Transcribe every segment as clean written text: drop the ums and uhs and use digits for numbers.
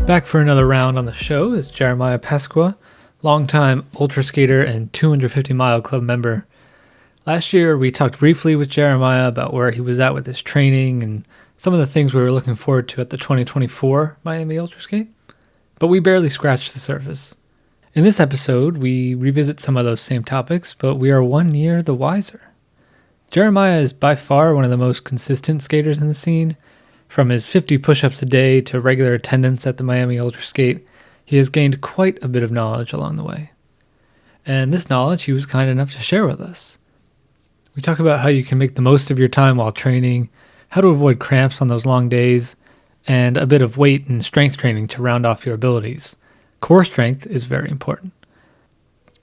Back for another round on the show is Jeremiah Pascua, longtime ultra skater and 250-mile club member. Last year, we talked briefly with Jeremiah about where he was at with his training and some of the things we were looking forward to at the 2024 Miami Ultra Skate, but we barely scratched the surface. In this episode, we revisit some of those same topics, but we are 1 year the wiser. Jeremiah is by far one of the most consistent skaters in the scene. From his 50 push-ups a day to regular attendance at the Miami Ultra Skate, he has gained quite a bit of knowledge along the way. And this knowledge he was kind enough to share with us. We talk about how you can make the most of your time while training, how to avoid cramps on those long days, and a bit of weight and strength training to round off your abilities. Core strength is very important.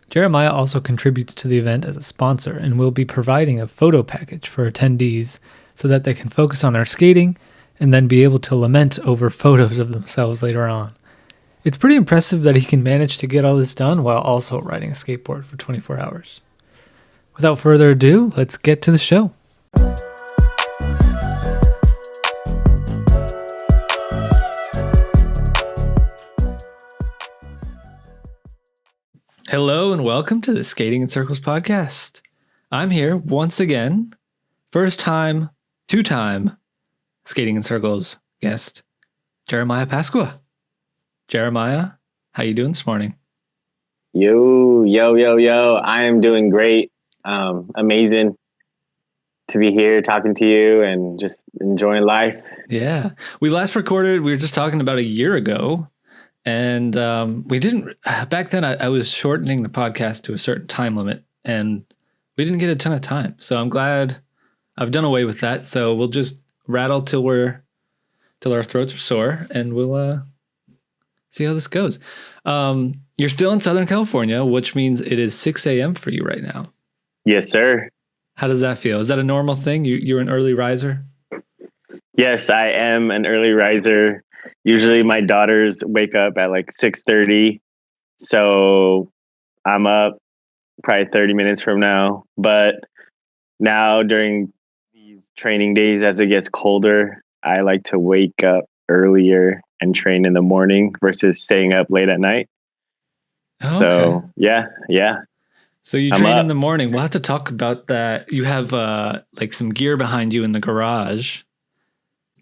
Jeremiah also contributes to the event as a sponsor and will be providing a photo package for attendees so that they can focus on their skating and then be able to lament over photos of themselves later on. It's pretty impressive that he can manage to get all this done while also riding a skateboard for 24 hours. Without further ado, let's get to the show. Hello and welcome to the Skating in Circles podcast. I'm here once again, first time, two-time Skating in Circles guest, Jeremiah Pascua. Jeremiah, how you doing this morning? Yo. I am doing great. Amazing to be here talking to you and just enjoying life. Yeah. We last recorded, we were just talking about a year ago. And we didn't, back then I was shortening the podcast to a certain time limit and we didn't get a ton of time. So I'm glad I've done away with that. So we'll just rattle till our throats are sore and we'll see how this goes. You're still in Southern California, which means it is 6 a.m. for you right now. Yes, sir. How does that feel? Is that a normal thing? You're an early riser? Yes, I am an early riser. Usually my daughters wake up at like 6:30. So I'm up probably 30 minutes from now. But now during these training days, as it gets colder, I like to wake up earlier and train in the morning versus staying up late at night. Okay. So yeah. So you train in the morning. We'll have to talk about that. You have like some gear behind you in the garage.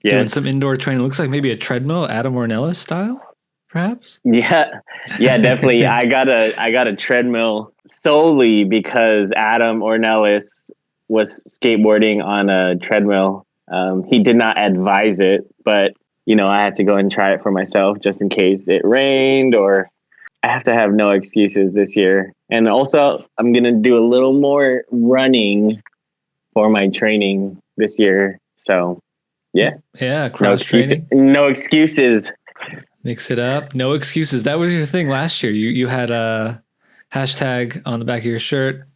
Yes. Doing some indoor training. Looks like maybe a treadmill, Adam Ornelas style, perhaps? Yeah, definitely. I got a treadmill solely because Adam Ornelas was skateboarding on a treadmill. He did not advise it, but I had to go and try it for myself just in case it rained, or I have to have no excuses this year. And also I'm going to do a little more running for my training this year. So yeah, cross training. No excuses. Mix it up. No excuses. That was your thing last year. You had a hashtag on the back of your shirt.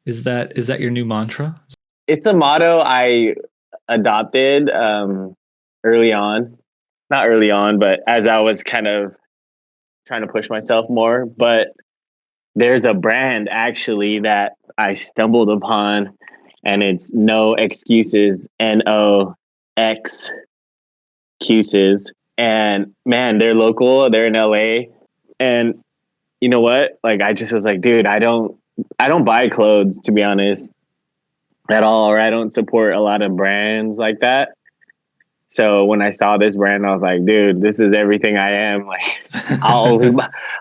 Is that your new mantra? It's a motto I adopted early on. Not early on, but as I was kind of trying to push myself more. But there's a brand actually that I stumbled upon, and it's No Excuses, NO excuses. And man, they're local, they're in LA. And you know what? Like, I just was like, dude, I don't buy clothes, to be honest, at all, or I don't support a lot of brands like that. So when I saw this brand, I was like, dude, this is everything I am. Like, I'll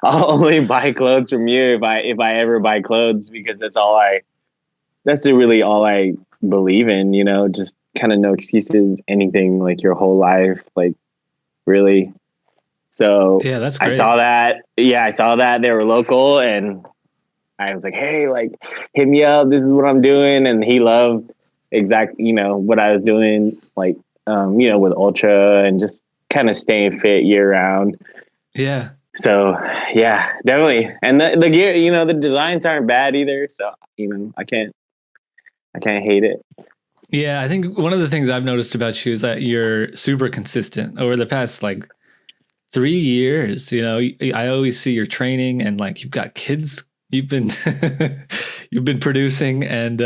only buy clothes from you if I ever buy clothes, because that's really all I believe in, just kind of no excuses, anything, like your whole life, like really. So yeah, that's great. I saw that they were local, and I was like, hey, like, hit me up. This is what I'm doing. And he loved what I was doing, like, with ultra and just kind of staying fit year round. Yeah. So yeah, definitely. And the gear, the designs aren't bad either. So, I can't hate it. Yeah. I think one of the things I've noticed about you is that you're super consistent over the past like 3 years. I always see your training, and like, you've got kids you've been, you've been producing, and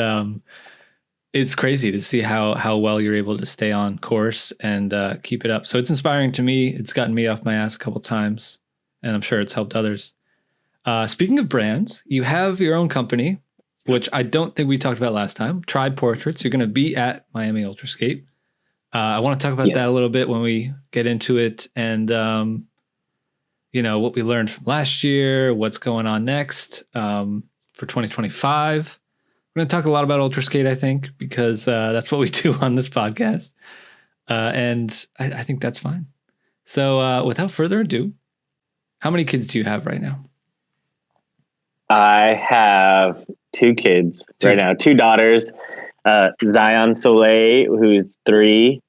it's crazy to see how well you're able to stay on course and keep it up. So it's inspiring to me. It's gotten me off my ass a couple times, and I'm sure it's helped others. Speaking of brands, you have your own company, which I don't think we talked about last time. Tribe Portraits. You're going to be at Miami Ultrascape. I want to talk about that a little bit when we get into it, and what we learned from last year, what's going on next for 2025. We're going to talk a lot about Ultraskate, I think, because that's what we do on this podcast. And I think that's fine. So without further ado, how many kids do you have right now? I have 2 kids right now, 2 daughters, Zion Soleil, who's 3,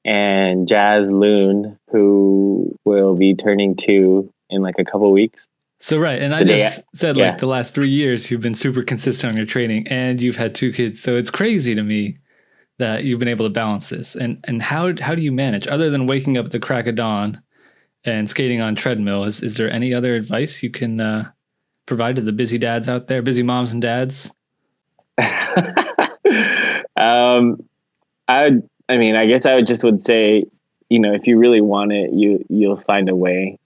and Jazz Loon, who will be turning 2 in like a couple weeks. So, right. And I just said like the last 3 years, you've been super consistent on your training and you've had 2 kids. So it's crazy to me that you've been able to balance this. And how do you manage, other than waking up at the crack of dawn and skating on treadmill? Is there any other advice you can provide to the busy dads out there, busy moms and dads? I guess I would say, if you really want it, you'll find a way.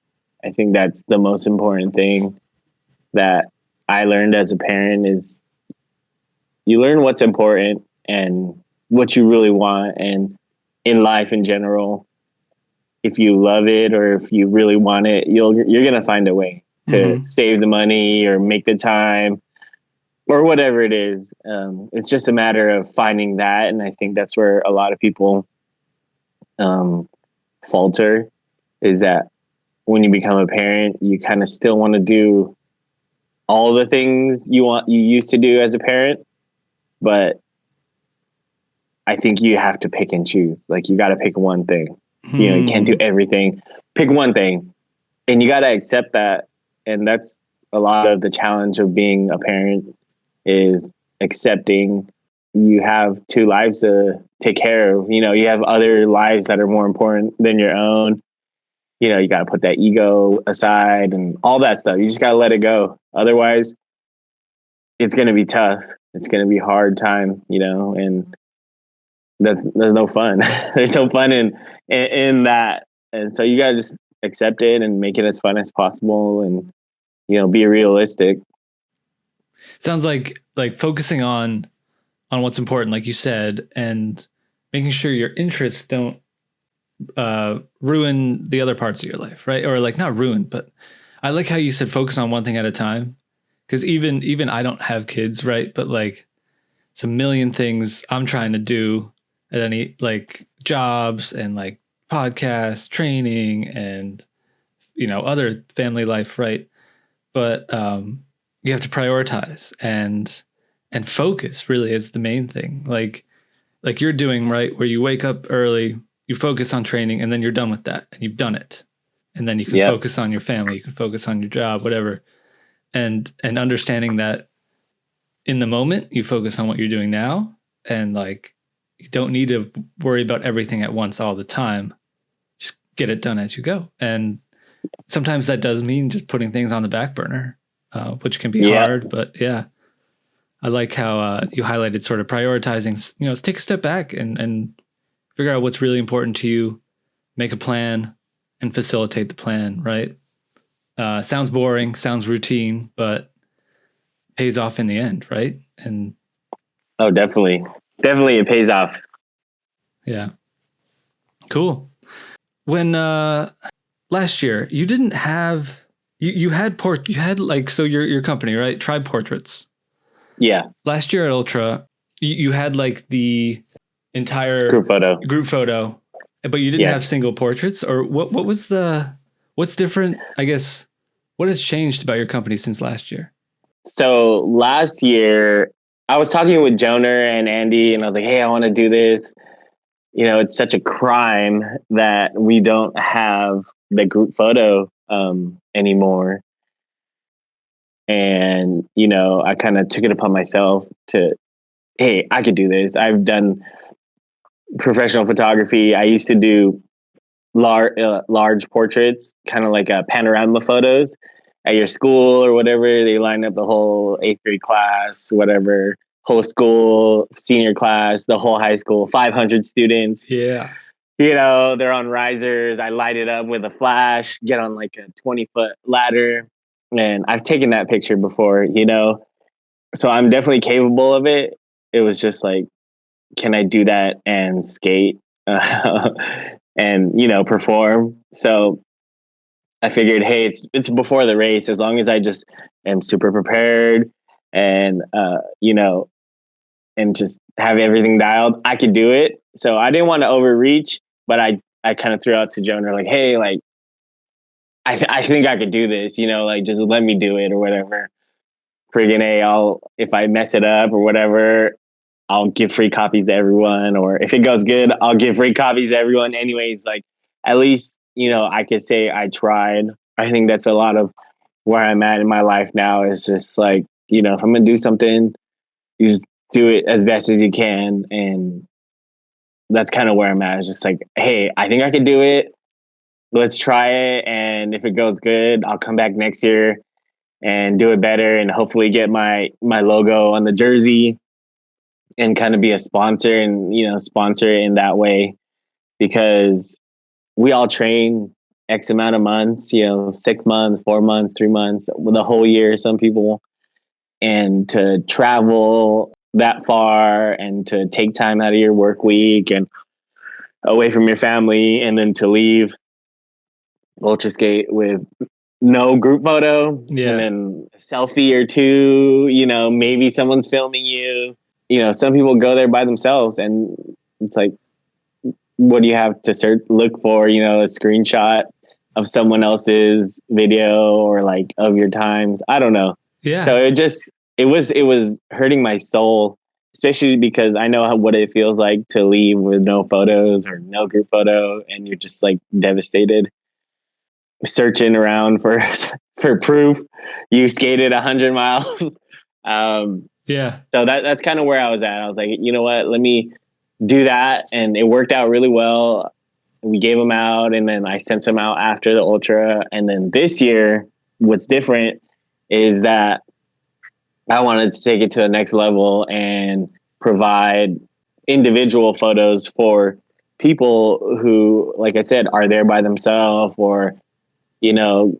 I think that's the most important thing that I learned as a parent is you learn what's important and what you really want. And in life in general, if you love it or if you really want it, you're going to find a way to save the money or make the time or whatever it is. It's just a matter of finding that. And I think that's where a lot of people falter, is that when you become a parent, you kind of still want to do all the things you used to do as a parent. But I think you have to pick and choose. Like, you got to pick one thing. You can't do everything. Pick one thing, and you got to accept that. And that's a lot of the challenge of being a parent, is accepting you have 2 lives to take care of. You have other lives that are more important than your own. You got to put that ego aside and all that stuff. You just got to let it go. Otherwise, it's going to be tough. It's going to be a hard time, and there's no fun. There's no fun in that. And so you got to just accept it and make it as fun as possible and, be realistic. Sounds like focusing on what's important, like you said, and making sure your interests don't ruin the other parts of your life, right? Or like, not ruin, but I like how you said focus on one thing at a time. Because even I don't have kids, right? But like, it's a million things I'm trying to do at any, like, jobs and like podcasts, training, and other family life, right? But you have to prioritize and focus. Really is the main thing. Like you're doing, right, where you wake up early, you focus on training, and then you're done with that, and you've done it, and then you can focus on your family, you can focus on your job, whatever, and understanding that in the moment you focus on what you're doing now, and like, you don't need to worry about everything at once all the time. Just get it done as you go. And sometimes that does mean just putting things on the back burner, which can be hard, but yeah. I like how you highlighted sort of prioritizing, take a step back and figure out what's really important to you, make a plan, and facilitate the plan, right? Sounds boring, sounds routine, but pays off in the end, right? And oh, definitely it pays off. Yeah. Cool. When last year you didn't have you had your company, right? Tribe Portraits. Yeah. Last year at Ultra, you had like the entire group photo, but you didn't have single portraits. Or what's different? I guess, what has changed about your company since last year? So last year I was talking with Joner and Andy, and I was like, hey, I want to do this. It's such a crime that we don't have the group photo anymore. And, I kind of took it upon myself to, hey, I could do this. I've done professional photography. I used to do large portraits, kind of like panorama photos at your school or whatever. They line up the whole 8th grade class, whatever. whole school, senior class, the whole high school, 500 students. Yeah. They're on risers. I light it up with a flash, get on like a 20-foot ladder. And I've taken that picture before, so I'm definitely capable of it. It was just like, can I do that and skate and, perform? So I figured, hey, it's before the race. As long as I just am super prepared and, and just have everything dialed, I could do it. So I didn't want to overreach, but I kind of threw out to Jonah, like, hey, like, I think I could do this, like, just let me do it or whatever. Friggin' if I mess it up or whatever, I'll give free copies to everyone. Or if it goes good, I'll give free copies to everyone anyways. Like, at least, I could say I tried. I think that's a lot of where I'm at in my life now, is just like, if I'm going to do something, you just do it as best as you can. And that's kind of where I'm at. It's just like, hey, I think I could do it. Let's try it. And if it goes good, I'll come back next year and do it better, and hopefully get my logo on the jersey and kind of be a sponsor, and sponsor it in that way, because we all train X amount of months, 6 months, 4 months, 3 months, with a whole year, some people. And to travel that far and to take time out of your work week and away from your family, and then to leave ultra skate with no group photo, and then a selfie or two, maybe someone's filming you. Some people go there by themselves, and it's like, what do you have to look for? A screenshot of someone else's video, or like of your times. I don't know. Yeah. So it was hurting my soul, especially because I know what it feels like to leave with no photos or no group photo, and you're just like devastated, searching around for proof you skated 100 miles. Yeah. So that's kind of where I was at. I was like, you know what, let me do that. And it worked out really well. We gave them out, and then I sent them out after the ultra. And then this year, what's different is that I wanted to take it to the next level and provide individual photos for people who, like I said, are there by themselves, or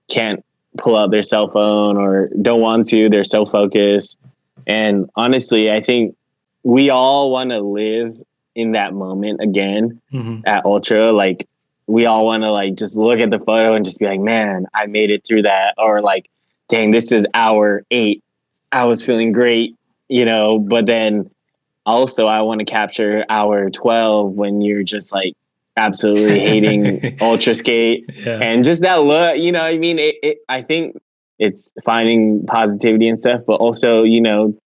can't pull out their cell phone, or don't want to, they're so focused. And honestly, I think we all want to live in that moment again at ultra. Like, we all want to like just look at the photo and just be like, man, I made it through that. Or like, dang, this is hour 8. I was feeling great, but then also I want to capture hour 12 when you're just like absolutely hating ultra skate. Yeah. And just that look, I mean, I think it's finding positivity and stuff, but also,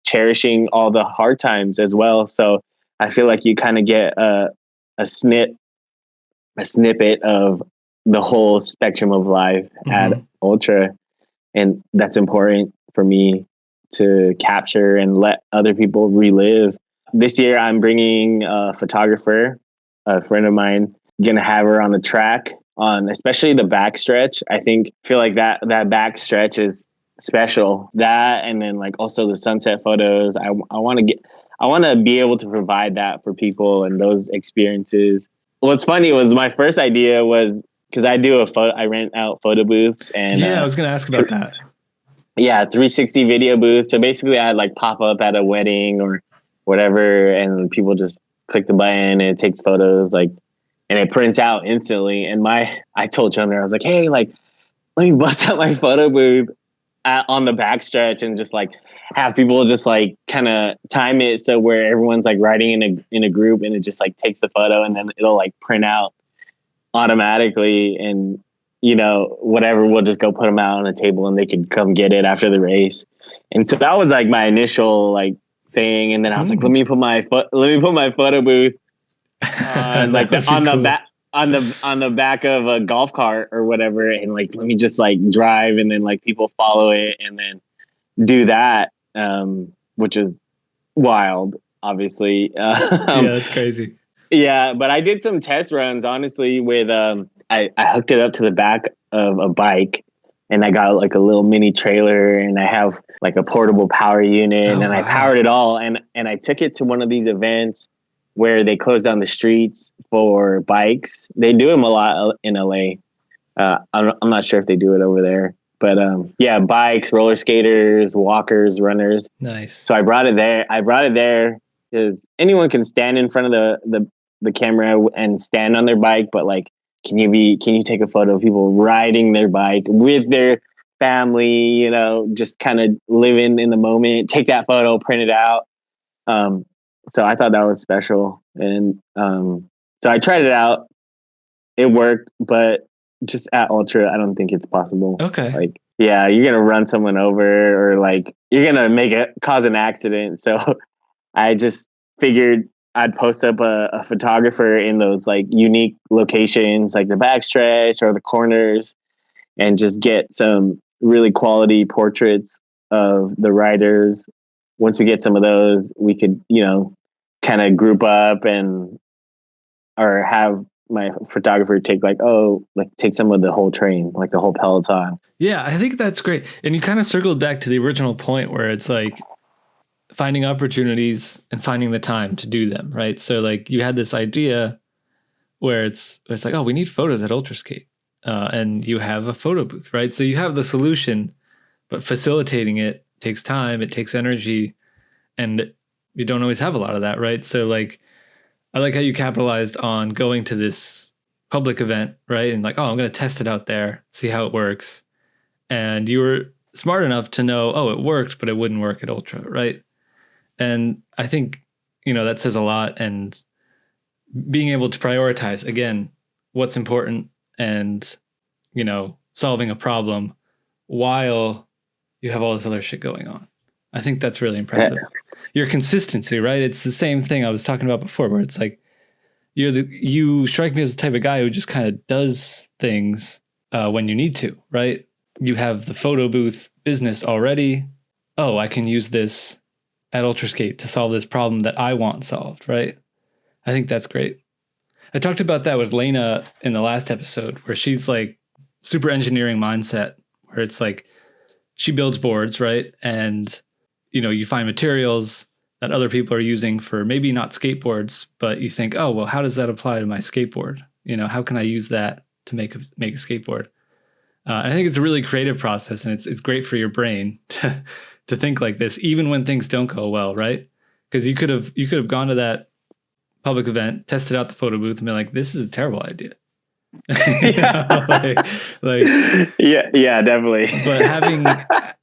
cherishing all the hard times as well. So I feel like you kind of get a snippet of the whole spectrum of life at ultra. And that's important for me to capture and let other people relive. This year, I'm bringing a photographer, a friend of mine, going to have her on the track, on especially the back stretch. Feel like that back stretch is special. That, and then like also the sunset photos. I want to be able to provide that for people and those experiences. What's funny was my first idea was, because I rent out photo booths, and I was going to ask about that. Yeah, 360 video booth. So basically, I'd like pop up at a wedding or whatever, and people just click the button and it takes photos, like, and it prints out instantly. And I told Jonah, I was like, hey, like, let me bust out my photo booth on the backstretch and just like have people just like kind of time it so where everyone's like riding in a group, and it just like takes the photo, and then it'll like print out automatically, and whatever, we'll just go put them out on a table and they could come get it after the race. And so that was like my initial like thing. And then I was like, let me put my photo booth on like on the back of a golf cart or whatever. And like, let me just like drive, and then like people follow it, and then do that. Which is wild, obviously. Yeah, that's crazy. Yeah, but I did some test runs, honestly, with I hooked it up to the back of a bike, and I got like a little mini trailer, and I have like a portable power unit, Oh, and I wow. powered it all. And I took it to one of these events where they close down the streets for bikes. They do them a lot in LA. I'm not sure if they do it over there, but yeah, bikes, roller skaters, walkers, runners. Nice. So I brought it there. I brought it there because anyone can stand in front of the camera and stand on their bike, but like, can you take a photo of people riding their bike with their family? You know, just kind of living in the moment. Take that photo, print it out. Um, so I thought that was special, and so I tried it out. It worked, but just at ultra, I don't think it's possible. Okay. Like, yeah, you're gonna run someone over, or like you're gonna cause an accident. So I just figured I'd post up a photographer in those like unique locations, like the backstretch or the corners, and just get some really quality portraits of the riders. Once we get some of those, we could, kind of group up and or have my photographer take some of the whole train, like the whole peloton. Yeah, I think that's great. And you kind of circled back to the original point where it's like finding opportunities and finding the time to do them, right? So like you had this idea where it's like, oh, we need photos at Ultraskate. And you have a photo booth, right? So you have the solution, but facilitating it takes time, it takes energy, and you don't always have a lot of that, right? So like I like how you capitalized on going to this public event, right? And like, oh, I'm going to test it out there, see how it works. And you were smart enough to know, oh, it worked, but it wouldn't work at Ultra, right? And I think, that says a lot. And being able to prioritize, again, what's important and, solving a problem while you have all this other shit going on. I think that's really impressive. Your consistency, right? It's the same thing I was talking about before, where it's like, you strike me as the type of guy who just kind of does things when you need to, right? You have the photo booth business already. Oh, I can use this at Ultraskate to solve this problem that I want solved, right? I think that's great. I talked about that with Lena in the last episode, where she's like super engineering mindset, where it's like she builds boards, right? And, you find materials that other people are using for maybe not skateboards, but you think, oh, well, how does that apply to my skateboard? How can I use that to make a skateboard? And I think it's a really creative process, and it's great for your brain to think like this, even when things don't go well, right? Because you could have gone to that public event, tested out the photo booth, and been like, this is a terrible idea. like yeah, definitely. But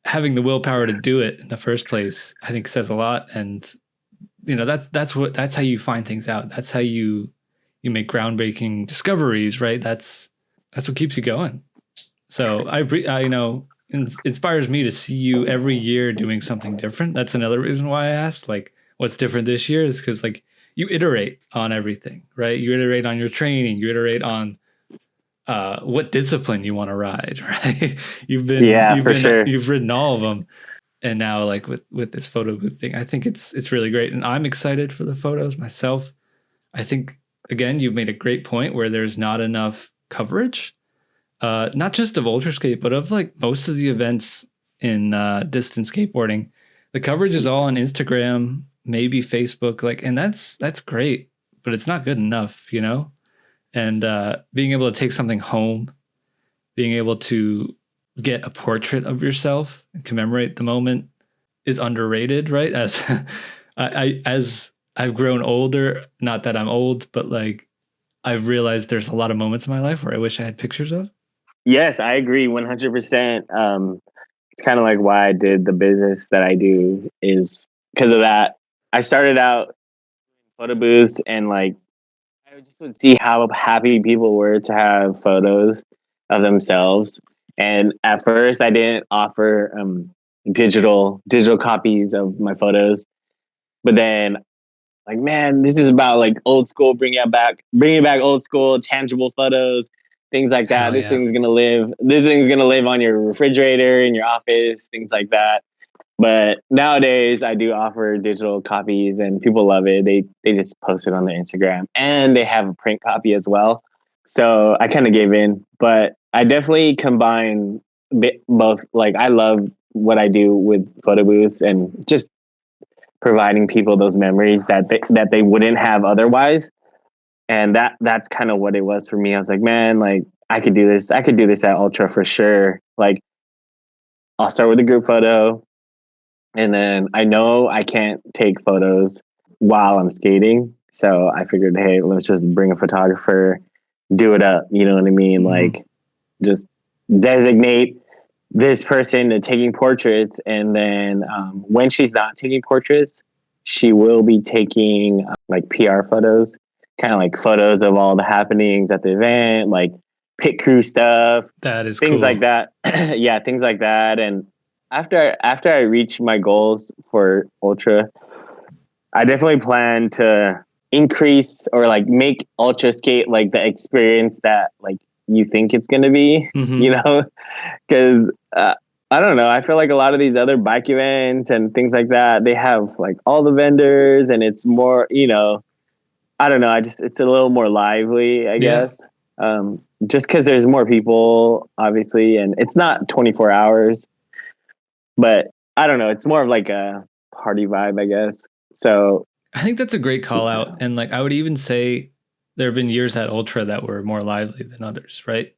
having the willpower to do it in the first place, I think says a lot. And that's how you find things out. That's how you make groundbreaking discoveries, right? That's what keeps you going. So I inspires me to see you every year doing something different. That's another reason why I asked, like, what's different this year, is because like you iterate on everything, right? You iterate on your training, you iterate on what discipline you want to ride, right? You've ridden all of them, and now like with this photo booth thing, I think it's really great, and I'm excited for the photos myself. I think again, you've made a great point where there's not enough coverage, not just of Ultraskate, but of like most of the events in distance skateboarding. The coverage is all on Instagram, maybe Facebook, like, and that's great, but it's not good enough, And being able to take something home, being able to get a portrait of yourself and commemorate the moment is underrated, right? As as I've grown older, not that I'm old, but like I've realized there's a lot of moments in my life where I wish I had pictures of. Yes, I agree 100%. It's kind of like why I did the business that I do, is because of that. I started out photo booths, and like I just would see how happy people were to have photos of themselves. And at first, I didn't offer digital copies of my photos, but then like, man, this is about like old school, bringing back old school, tangible photos, things like that. Hell yeah. This thing's gonna live on your refrigerator in your office, things like that. But nowadays, I do offer digital copies, and people love it. They just post it on their Instagram, and they have a print copy as well. So I kind of gave in, but I definitely combine both, like, I love what I do with photo booths and just providing people those memories that they wouldn't have otherwise. And that's kind of what it was for me. I was like, man, like, I could do this. I could do this at Ultra for sure. Like, I'll start with a group photo, and then I know I can't take photos while I'm skating. So I figured, hey, let's just bring a photographer, do it up. You know what I mean? Like, just designate this person to taking portraits. And then when she's not taking portraits, she will be taking like PR photos, kind of like photos of all the happenings at the event, like pit crew stuff, That is things cool. like that. Yeah, things like that. And after I reach my goals for Ultra, I definitely plan to increase or like make Ultra skate like the experience that like you think it's going to be, you know, because I don't know. I feel like a lot of these other bike events and things like that, they have like all the vendors and it's more, you know, I don't know. It's a little more lively, I guess. Just because there's more people, obviously, and it's not 24 hours, but I don't know. It's more of like a party vibe, I guess. So I think that's a great call out. And like, I would even say there have been years at Ultra that were more lively than others, right?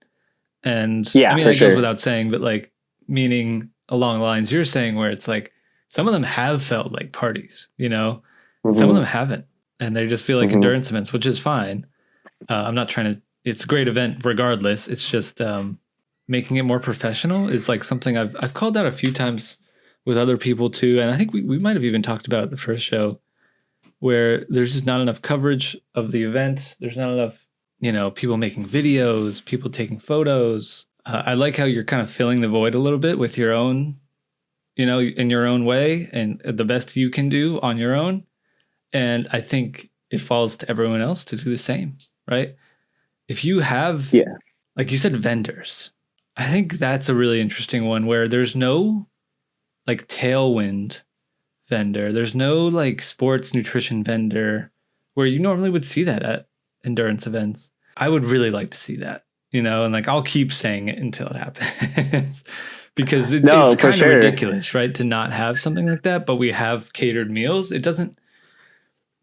And I yeah, mean, for that goes sure. without saying, but like, meaning along the lines you're saying, where it's like some of them have felt like parties, you know, and some of them haven't. And they just feel like endurance events, which is fine. I'm not trying to, it's a great event regardless. It's just making it more professional is like something I've called out a few times with other people too. And I think we might have even talked about it at the first show, where there's just not enough coverage of the event. There's not enough, you know, people making videos, people taking photos. I like how you're kind of filling the void a little bit with your own, you know, in your own way and the best you can do on your own. And I think it falls to everyone else to do the same, right? If you have, like you said, vendors, I think that's a really interesting one where there's no like tailwind vendor. There's no like sports nutrition vendor where you normally would see that at endurance events. I would really like to see that, you know, and like I'll keep saying it until it happens because it's for kind of sure. ridiculous, right? To not have something like that, but we have catered meals. It doesn't,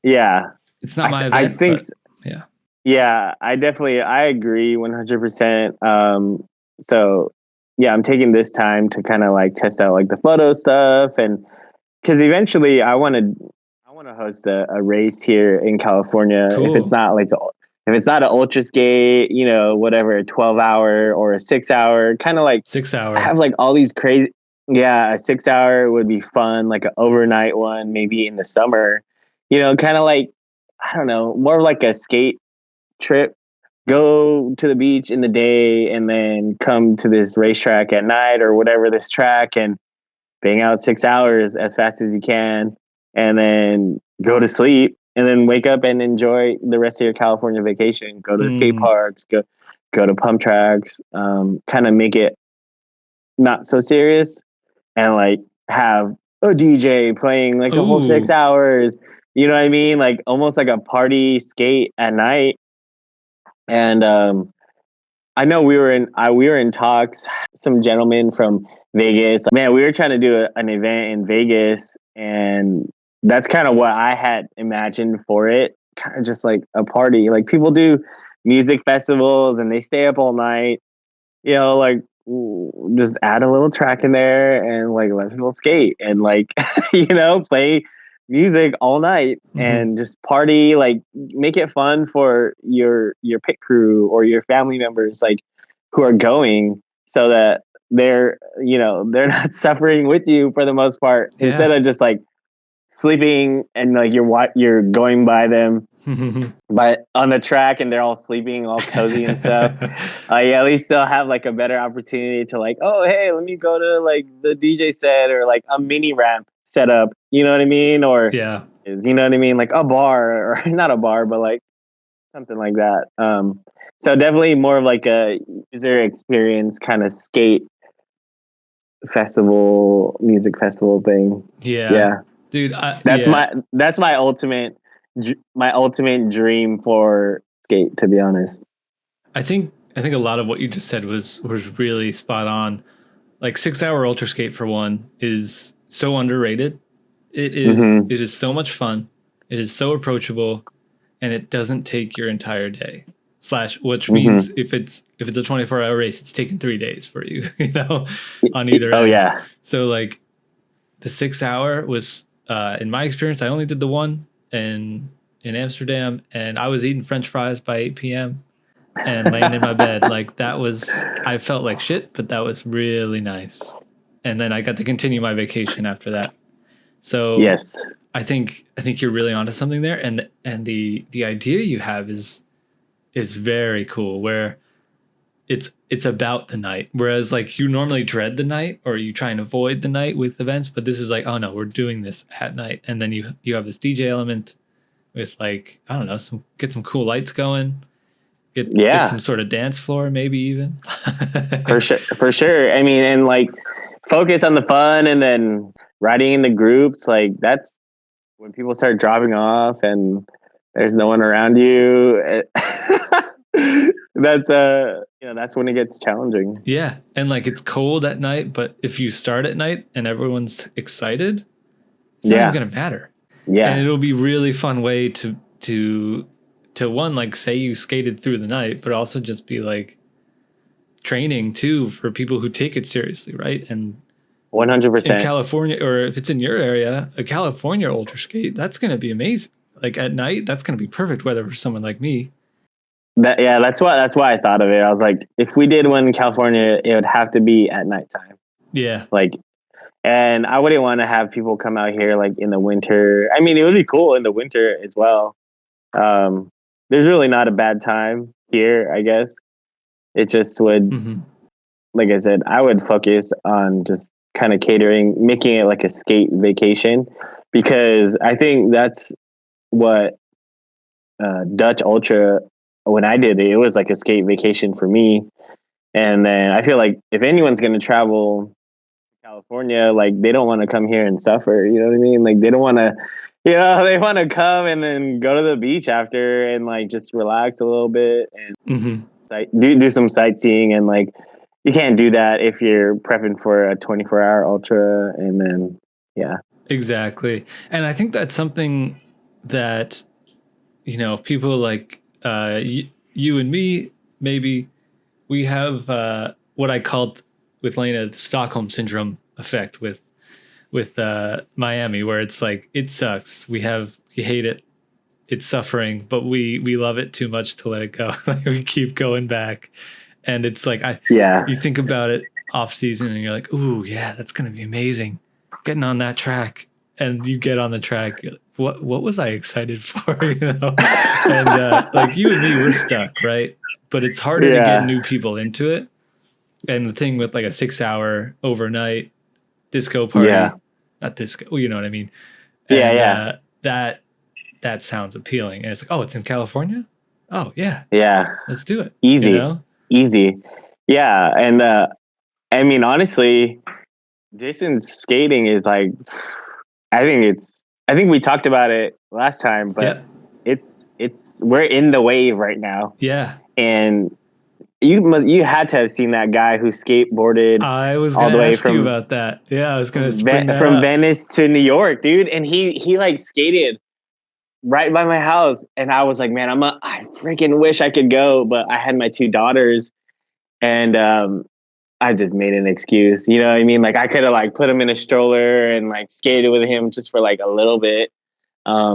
Yeah. it's not my I event, think, but yeah. yeah, I agree 100%. So yeah, I'm taking this time to kind of like test out like the photo stuff, and because eventually I want to host a race here in California. Cool. If it's not an ultra skate, you know, whatever, a 12-hour or a 6-hour, kind of like 6 hour. I have like all these crazy, yeah, a 6-hour would be fun, like an overnight one, maybe in the summer, you know, kind of like, I don't know, more like a skate trip. Go to the beach in the day and then come to this racetrack at night or whatever, this track, and bang out 6 hours as fast as you can, and then go to sleep, and then wake up and enjoy the rest of your California vacation. Go to the skate parks, go to pump tracks, kind of make it not so serious, and like have a DJ playing like a whole 6 hours. You know what I mean? Like almost like a party skate at night. And I know we were in talks. Some gentlemen from Vegas, man, we were trying to do an event in Vegas, and that's kind of what I had imagined for it. Kind of just like a party, like people do music festivals and they stay up all night. You know, like just add a little track in there and like let people skate and like you know, play music all night and just party, like make it fun for your pit crew or your family members like who are going, so that they're, you know, they're not suffering with you for the most part, instead of just like sleeping and like you're going by them but on the track and they're all sleeping all cozy and stuff. Yeah, at least they'll have like a better opportunity to like, oh hey, let me go to like the DJ set or like a mini ramp setup, you know what I mean? Or you know what I mean, like a bar, or not a bar, but like something like that. So definitely more of like a user experience kind of skate festival, music festival thing. Yeah. Dude, that's my ultimate dream for skate, to be honest. I think a lot of what you just said was really spot on. like 6 hour ultra skate for one is so underrated. Mm-hmm. It is so much fun. It is so approachable, and it doesn't take your entire day. Which means Mm-hmm. if it's a 24-hour race, it's taking 3 days for you, on either Oh end. yeah. So like the 6 hour was, in my experience, I only did the one in Amsterdam, and I was eating French fries by 8 p.m. and laying in my bed. Like I felt like shit, but that was really nice. And then I got to continue my vacation after that. So Yes. I think you're really onto something there, and the idea you have is very cool. Where it's about the night, whereas like you normally dread the night or you try and avoid the night with events, but this is like, oh no, we're doing this at night, and then you have this DJ element with like, I don't know, get some cool lights going, get some Yeah, sort of dance floor maybe even. for sure. For sure. I mean, and like focus on the fun and then riding in the groups. Like that's when people start dropping off and there's no one around you. That's that's when it gets challenging. Yeah, and like it's cold at night, but if you start at night and everyone's excited, it's not even Yeah. gonna matter, and Yeah. it'll be really fun way to one, like say you skated through the night, but also just be like training too for people who take it seriously, right? And in 100%. California, or if it's in your area, a California ultra skate, that's gonna be amazing. Like at night, that's gonna be perfect weather for someone like me. That's why I thought of it. I was like, if we did one in California, it would have to be at nighttime. Yeah. Like, and I wouldn't want to have people come out here like in the winter. I mean, it would be cool in the winter as well. Um, there's really not a bad time here, I guess. It just would, Mm-hmm. like I said, I would focus on just kind of catering, making it like a skate vacation, because I think that's what Dutch Ultra, when I did it, it was like a skate vacation for me. And then I feel like if anyone's going to travel to California, like they don't want to come here and suffer. You know what I mean? Like they don't want to, they want to come and then go to the beach after and like just relax a little bit and Mm-hmm. do some sightseeing. And like you can't do that if you're prepping for a 24-hour ultra. And then yeah. Exactly. And I think that's something that, people like you and me, maybe we have what I called with Lena the Stockholm syndrome effect with Miami, where it's like it sucks. We hate it. It's suffering, but we love it too much to let it go. We keep going back, and it's like Yeah. you think about it off season, and you're like, ooh, yeah, that's gonna be amazing, getting on that track, and you get on the track. You're like, what was I excited for? And like you and me, we're stuck, right? But it's harder to get Yeah. new people into it. And the thing with like a 6 hour overnight disco Yeah. party, not disco, well, you know what I mean? Yeah. And Yeah. that sounds appealing. And it's like, oh, it's in California? Oh, yeah, Yeah. let's do it. Easy. Easy. Yeah. And I mean, honestly, distance skating is like, I think we talked about it last time, but Yep. we're in the wave right now. Yeah. And you had to have seen that guy who skateboarded I was all going the to way ask you about that. Yeah, I was going to bring that from up. Venice to New York, dude. And he like skated right by my house. And I was like, man, I freaking wish I could go, but I had my two daughters and, I just made an excuse, you know what I mean? Like I could have like put him in a stroller and like skated with him just for like a little bit. I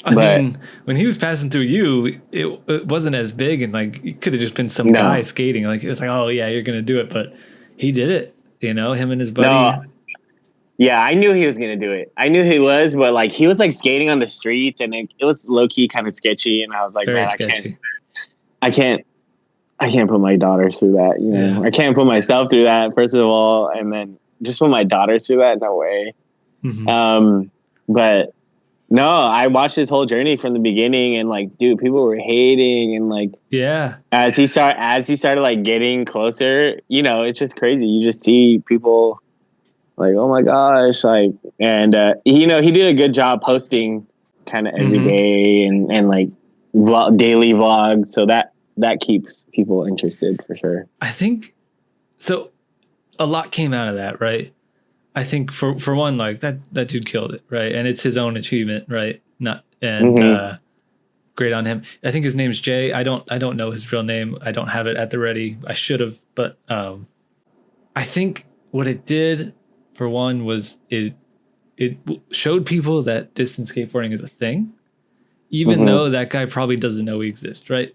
But mean, when he was passing through you, it wasn't as big, and like it could have just been some guy no, skating. Like it was like, oh yeah, you're gonna do it, but he did it. Him and his buddy. no, yeah, I knew he was gonna do it. I knew he was, but like he was like skating on the streets, and it was low key kind of sketchy. And I was like, Very man, sketchy. I can't, I can't put my daughters through that. You know, Yeah. I can't put myself through that first of all, and then just put my daughters through that. No way. Mm-hmm. But no, I watched his whole journey from the beginning, and like, dude, people were hating, and like, Yeah. as he started like getting closer, it's just crazy. You just see people like, oh my gosh, like, and he did a good job posting kind of every Mm-hmm. day and like daily vlogs, so that keeps people interested for sure. I think so. a lot came out of that, right? I think for one, like that dude killed it, right? And it's his own achievement, right? Not and Mm-hmm. great on him. I think his name's Jay. I don't know his real name. I don't have it at the ready. I should have, but I think what it did for one was it showed people that distance skateboarding is a thing, even Mm-hmm. though that guy probably doesn't know we exist, right?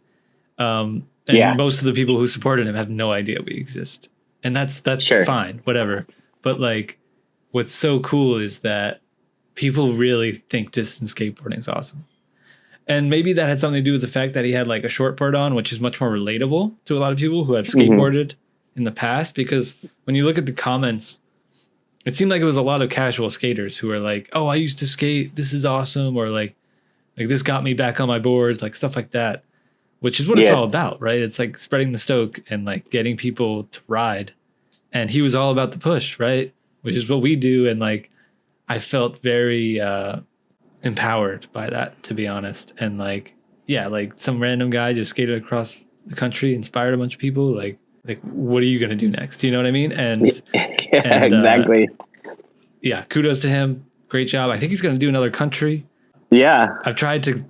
And Yeah, most of the people who supported him have no idea we exist, and that's sure. fine, whatever. But like, what's so cool is that people really think distance skateboarding is awesome. And maybe that had something to do with the fact that he had like a short board on, which is much more relatable to a lot of people who have Mm-hmm. skateboarded in the past. Because when you look at the comments, it seemed like it was a lot of casual skaters who were like, "Oh, I used to skate. This is awesome," or like this got me back on my boards, like stuff like that. Which is what it's all Yes. about, right? It's like spreading the stoke and like getting people to ride. And he was all about the push, right? Which is what we do. And like I felt very empowered by that, to be honest. And like, yeah, like some random guy just skated across the country, inspired a bunch of people. Like what are you gonna do next? You know what I mean? Yeah, And exactly. yeah, kudos to him. Great job. I think he's gonna do another country. Yeah. I've tried to,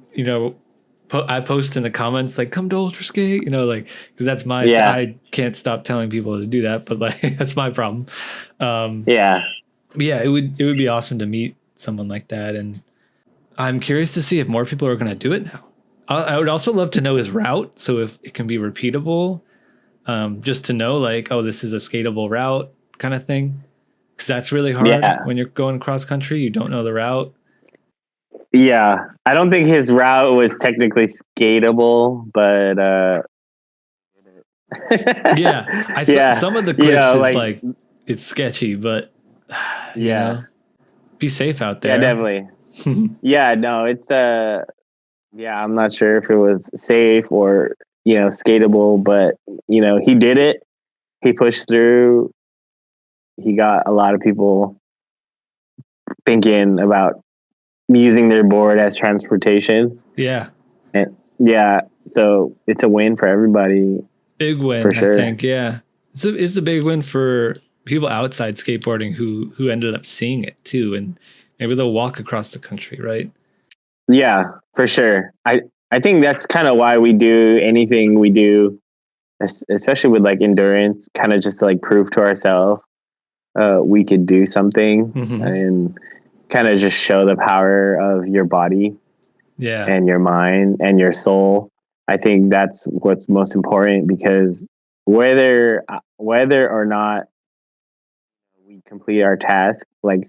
I post in the comments like, "Come to Ultra Skate," like because that's Yeah. I can't stop telling people to do that, but like that's my problem. Um, Yeah. but yeah, it would be awesome to meet someone like that, and I'm curious to see if more people are going to do it now. I would also love to know his route, so if it can be repeatable, just to know like, oh, this is a skatable route kind of thing, because that's really hard Yeah. when you're going cross country. You don't know the route. Yeah. I don't think his route was technically skatable, but Yeah, I saw yeah, some of the clips is like like it's sketchy, but you yeah. know, be safe out Yeah, there. definitely. Yeah, no, it's yeah, I'm not sure if it was safe or, skatable, but he did it. He pushed through. He got a lot of people thinking about using their board as transportation. Yeah, And yeah, so it's a win for everybody big for win, I sure. think. Yeah, it's a big win for people outside skateboarding who ended up seeing it too, and maybe they'll walk across the country, right? Yeah, for sure. I think that's kind of why we do anything we do, especially with like endurance, kind of just like prove to ourselves we could do something Mm-hmm. and kind of just show the power of your body Yeah, and your mind and your soul. I think that's what's most important because whether or not we complete our task, like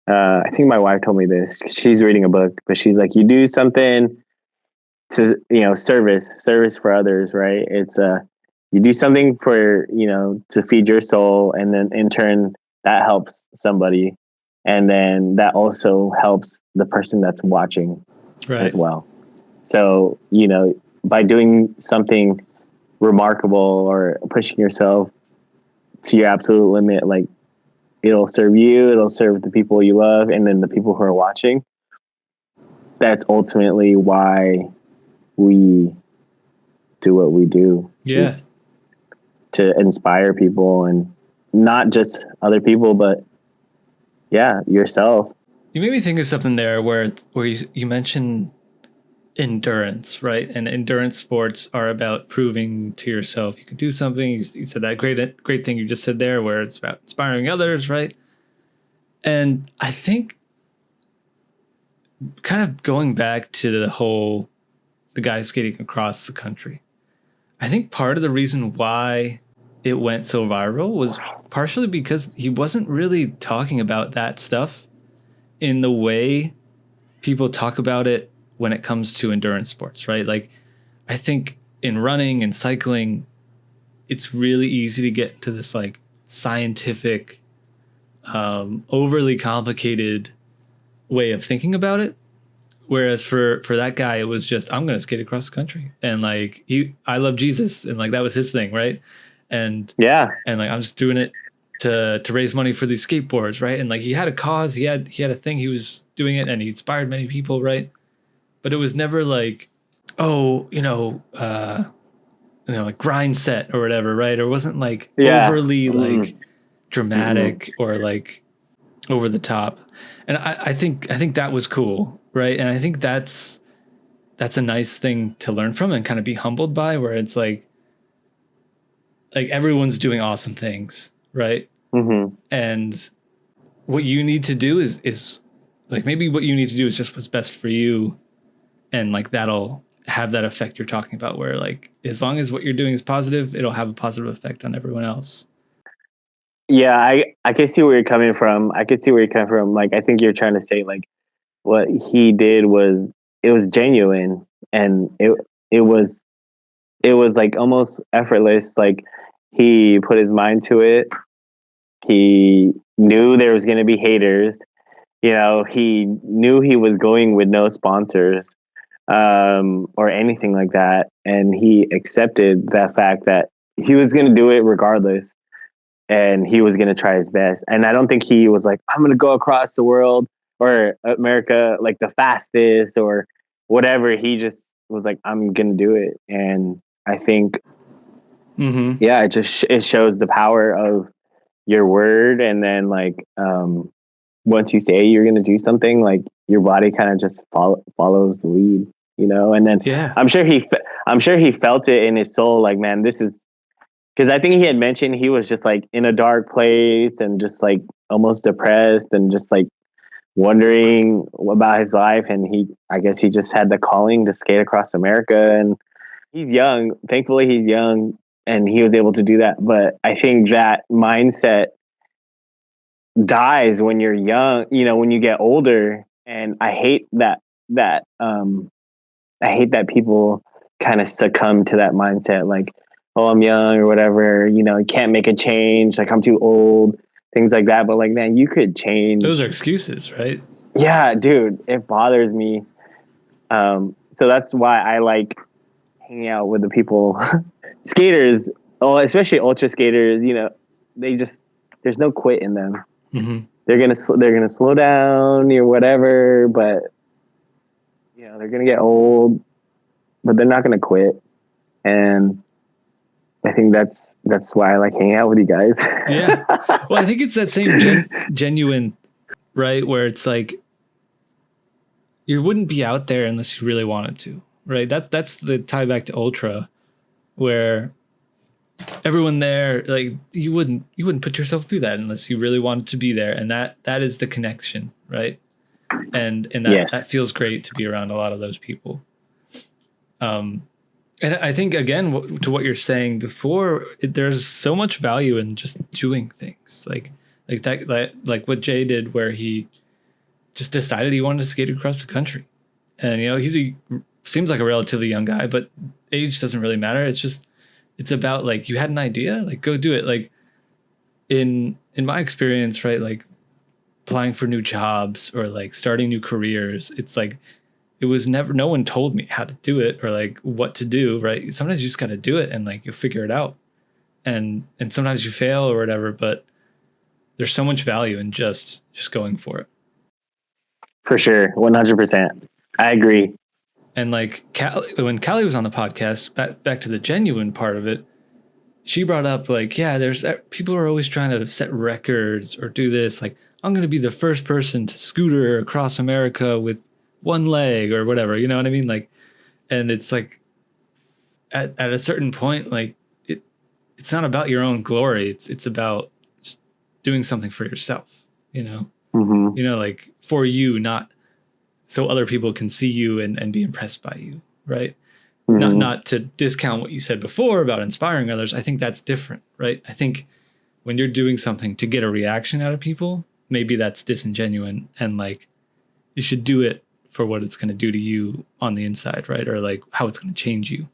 I think my wife told me this. She's reading a book, but she's like, you do something to service for others, right? It's you do something for to feed your soul, and then in turn that helps somebody, and then that also helps the person that's watching as right. well. So by doing something remarkable or pushing yourself to your absolute limit, like it'll serve you, it'll serve the people you love, and then the people who are watching. That's ultimately why we do what we do, Yeah, is to inspire people, and not just other people, but yeah, yourself. you made me think of something there where you mentioned endurance, right? And endurance sports are about proving to yourself you can do something. You said that great thing you just said there, where it's about inspiring others, right? And I think kind of going back to the guy skating across the country. I think part of the reason why it went so viral was partially because he wasn't really talking about that stuff in the way people talk about it when it comes to endurance sports, right? Like I think in running and cycling, it's really easy to get into this like scientific, overly complicated way of thinking about it. Whereas for that guy, it was just I'm gonna skate across the country, and like I love Jesus, and like that was his thing, right? And Yeah, and like I'm just doing it to raise money for these skateboards, right? And like he had a cause, he had a thing, he was doing it, and he inspired many people, right? But it was never like, oh, like grind set or whatever, right? Or wasn't like Yeah. overly Mm-hmm. like dramatic or like over the top. And I think that was cool, right? And I think that's a nice thing to learn from and kind of be humbled by, where it's like everyone's doing awesome things, right? Mm-hmm. And what you need to do is like, maybe what you need to do is just what's best for you, and like that'll have that effect you're talking about, where like as long as what you're doing is positive, it'll have a positive effect on everyone else. Yeah, I can see where you're coming from. I can see where you're coming from. Like, I think you're trying to say like what he did was, it was genuine, and it was like almost effortless. Like, he put his mind to it. He knew there was going to be haters. You know, he knew he was going with no sponsors, or anything like that, and he accepted that fact that he was going to do it regardless, and he was going to try his best. And I don't think he was like, I'm going to go across the world or America like the fastest or whatever. He just was like, I'm going to do it. And I think, yeah, it shows the power of your word. And then like, once you say you're going to do something, like your body kind of just follows the lead, you know? And then Yeah. I'm sure he felt it in his soul. Like, man, this is, because I think he had mentioned he was just like in a dark place and just like almost depressed and just like wondering about his life. And I guess he just had the calling to skate across America. And he's young. Thankfully, he's young and he was able to do that. But I think that mindset dies when you're young, you know, when you get older. And I hate I hate that people kind of succumb to that mindset, like, oh, I'm young or whatever, you know, can't make a change, like I'm too old, things like that. But like, man, you could change. Those are excuses, right? Yeah, dude, it bothers me. So that's why I like hanging out with the people, skaters, oh, especially ultra skaters. You know, they just, there's no quit in them. They're gonna slow down or whatever, but you know, they're gonna get old, but they're not gonna quit. And I think that's why I like hanging out with you guys. Yeah. Well, I think it's that same genuine, right? Where it's like, you wouldn't be out there unless you really wanted to, right? That's the tie back to ultra, where everyone there, like, you wouldn't put yourself through that unless you really wanted to be there, and that is the connection, right? And Yes, that feels great to be around a lot of those people. And I think, again, to what you're saying before, there's so much value in just doing things like that, like what Jay did, where he just decided he wanted to skate across the country. And you know, seems like a relatively young guy, but age doesn't really matter. It's about like, you had an idea, like go do it. Like in my experience, right? Like applying for new jobs or like starting new careers, it's like, it was never, no one told me how to do it or like what to do, right? Sometimes you just got to do it and like you'll figure it out. And sometimes you fail or whatever, but there's so much value in just going for it. for sure, 100%. I agree. And like when Callie was on the podcast, back to the genuine part of it, she brought up like, yeah, there's people are always trying to set records or do this. Like, I'm going to be the first person to scooter across America with one leg or whatever. You know what I mean? Like, and it's like at a certain point, like it's not about your own glory. It's about just doing something for yourself. You know, Mm-hmm. like for you, not so other people can see you and be impressed by you, right? Mm-hmm. Not to discount what you said before about inspiring others. I think that's different, right? I think when you're doing something to get a reaction out of people, maybe that's disingenuous, and like you should do it for what it's going to do to you on the inside, right? Or like how it's going to change you.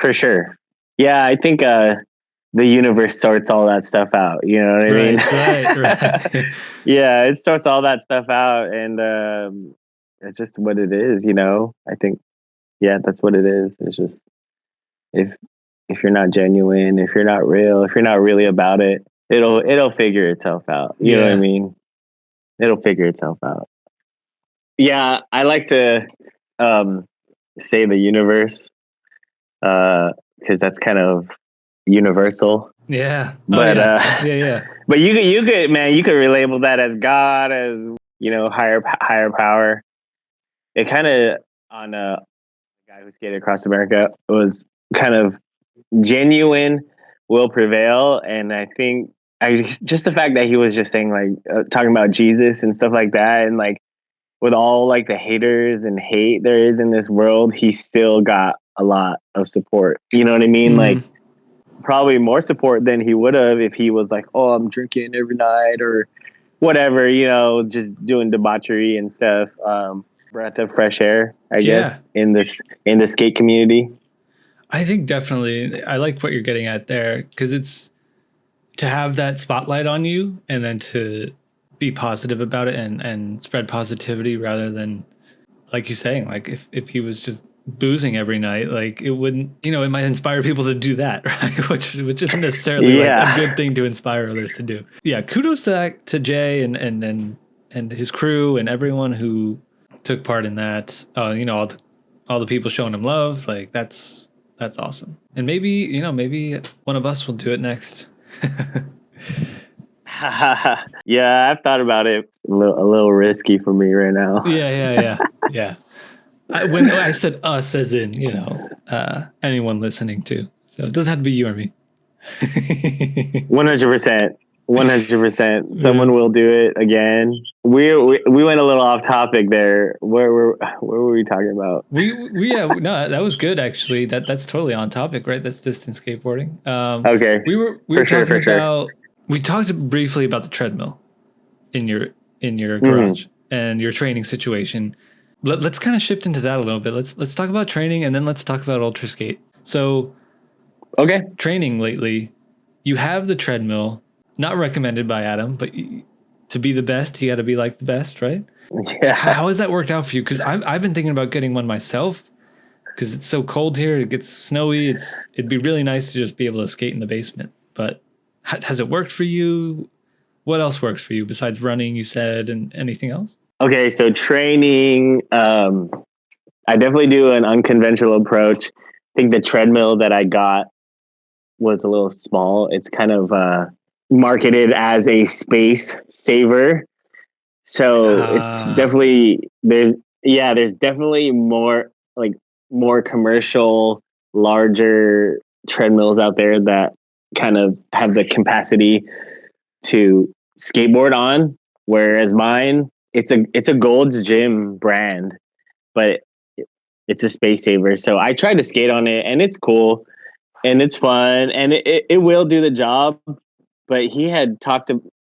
For sure. Yeah, I think the universe sorts all that stuff out. You know what I mean? Right. Yeah, it sorts all that stuff out, and it's just what it is. You know, I think, yeah, that's what it is. It's just, if you're not genuine, if you're not real, if you're not really about it, it'll figure itself out. You know what I Yeah. mean? It'll figure itself out. Yeah, I like to um, say the universe, because that's kind of universal. Yeah. But Yeah. but you could, man, you could relabel that as God, as higher power. It kind of, on a guy who skated across America, was kind of genuine will prevail. And I think just the fact that he was just saying, like, talking about Jesus and stuff like that, and like with all like the haters and hate there is in this world, he still got a lot of support. You know what I mean? Like, probably more support than he would have if he was like, oh, I'm drinking every night or whatever, just doing debauchery and stuff. Breath of fresh air, I guess, in the skate community. I think definitely I like what you're getting at there, because it's to have that spotlight on you and then to be positive about it and spread positivity, rather than, like you're saying, like if he was just boozing every night, like it wouldn't, it might inspire people to do that, right? which isn't necessarily like a good thing to inspire others to do. Yeah, kudos to Jay and his crew and everyone who took part in that. All the people showing him love, like that's awesome. And maybe one of us will do it next. Yeah, I've thought about it. A little risky for me right now. Yeah. When I said us, as in, anyone listening too. So it doesn't have to be you or me. 100%. 100%. Someone will do it again. We went a little off topic there. Where were we talking about? No, that was good actually. That's totally on topic, right? That's distance skateboarding. Okay. We were talking about. We talked briefly about the treadmill in your garage and your training situation. Let's kind of shift into that a little bit. Let's talk about training, and then let's talk about ultra skate. So, okay, training lately, you have the treadmill, not recommended by Adam, but to be the best, you got to be like the best, right? Yeah. How has that worked out for you? Because I've been thinking about getting one myself, because it's so cold here. It gets snowy. It'd be really nice to just be able to skate in the basement. But has it worked for you? What else works for you besides running, you said, and anything else? Okay, so training, I definitely do an unconventional approach. I think the treadmill that I got was a little small. It's kind of marketed as a space saver. So it's definitely, there's definitely more commercial, larger treadmills out there that kind of have the capacity to skateboard on. Whereas mine, it's a Gold's Gym brand, but it's a space saver. So I tried to skate on it, and it's cool and it's fun, and it will do the job. But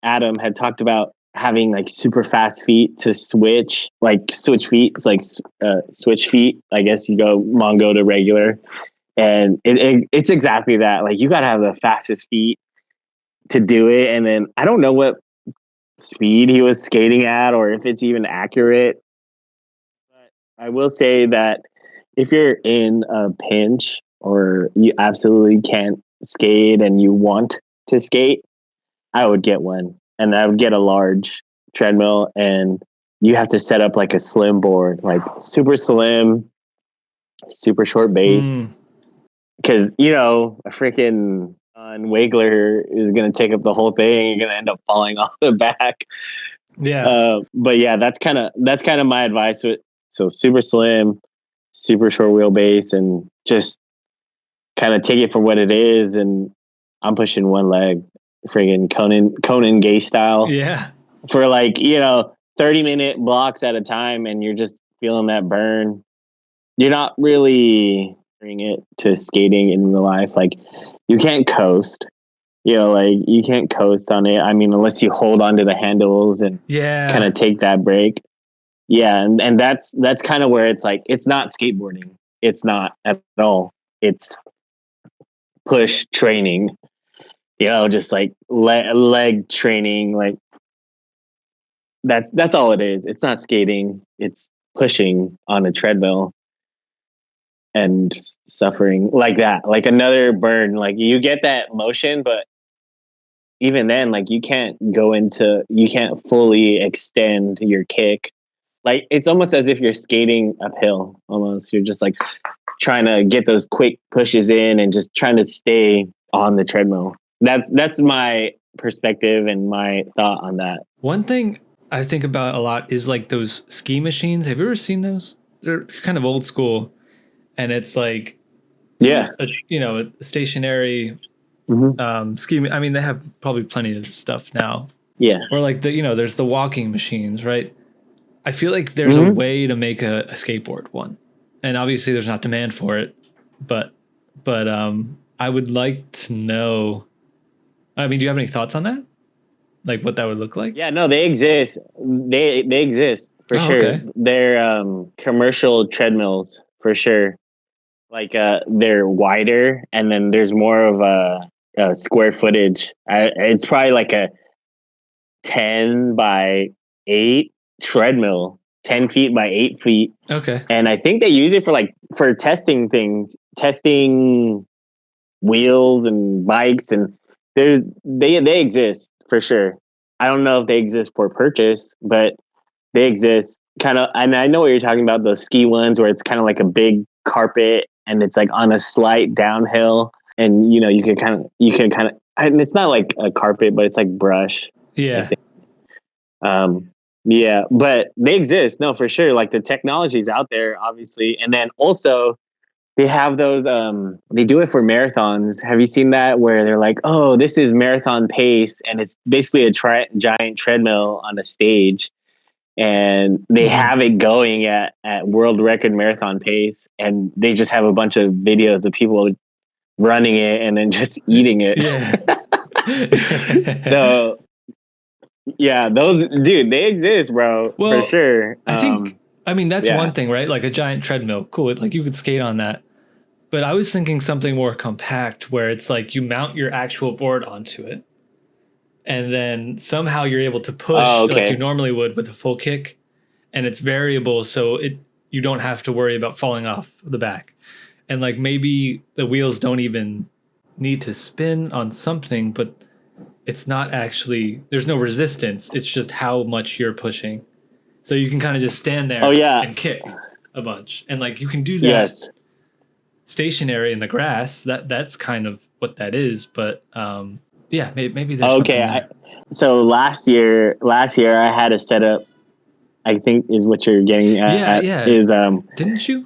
Adam had talked about having like super fast feet to switch feet. It's like switch feet. I guess you go Mongo to regular, and it's exactly that. Like, you got to have the fastest feet to do it. And then I don't know what speed he was skating at, or if it's even accurate. But I will say that if you're in a pinch, or you absolutely can't skate and you want to skate, I would get one, and I would get a large treadmill, and you have to set up like a slim board, like super slim, super short base. Because, a freaking Wiggler is going to take up the whole thing. You're going to end up falling off the back. Yeah. But yeah, that's kind of my advice. So super slim, super short wheelbase, and just kind of take it for what it is. And I'm pushing one leg, friggin' Conan Gay style. Yeah. For 30-minute blocks at a time, and you're just feeling that burn. You're not really bring it to skating in real life. Like, you can't coast. You can't coast on it. I mean, unless you hold onto the handles and kind of take that break. Yeah, and that's kind of where it's like, it's not skateboarding. It's not at all. It's push training. Just like leg training. Like, that's all it is. It's not skating. It's pushing on a treadmill and suffering like that. Like another burn. Like, you get that motion, but even then, like, you can't fully extend your kick. Like, it's almost as if you're skating uphill. Almost, you're just like trying to get those quick pushes in and just trying to stay on the treadmill. That's my perspective and my thought on that. One thing I think about a lot is like those ski machines. Have you ever seen those? They're kind of old school, and it's like Yeah. a stationary ski. I mean, they have probably plenty of stuff now. Yeah. Or like there's the walking machines, right? I feel like there's a way to make a skateboard one, and obviously there's not demand for it, but I would like to know. I mean, do you have any thoughts on that? Like what that would look like? Yeah, no, they exist. They exist for sure. Okay. They're commercial treadmills for sure. Like they're wider, and then there's more of a square footage. It's probably like a 10 by 8 treadmill, 10 feet by 8 feet. Okay. And I think they use it for testing things, testing wheels and bikes, and they exist for sure. I don't know if they exist for purchase, but they exist kind of. And I know what you're talking about, those ski ones where it's kind of like a big carpet and it's like on a slight downhill, and you can kind of, and it's not like a carpet, but it's like brush. Yeah. Yeah, but they exist. No, for sure. Like the technology's out there, obviously. And then also they have those, they do it for marathons. Have you seen that where they're like, oh, this is marathon pace. And it's basically a giant treadmill on a stage. And they have it going at world record marathon pace. And they just have a bunch of videos of people running it and then just eating it. Yeah. So yeah, those, dude, they exist, bro. Well, for sure. I mean, that's one thing, right? Like a giant treadmill. Cool. Like you could skate on that. But I was thinking something more compact where it's like you mount your actual board onto it. And then somehow you're able to push like you normally would with a full kick. And it's variable. So you don't have to worry about falling off the back. And like maybe the wheels don't even need to spin on something, but it's not actually, there's no resistance. It's just how much you're pushing. So you can kind of just stand there and kick a bunch. And like you can do that stationary in the grass. That's kind of what that is. But yeah, maybe there's something there. So last year I had a setup, I think is what you're getting at. Yeah. Is didn't you?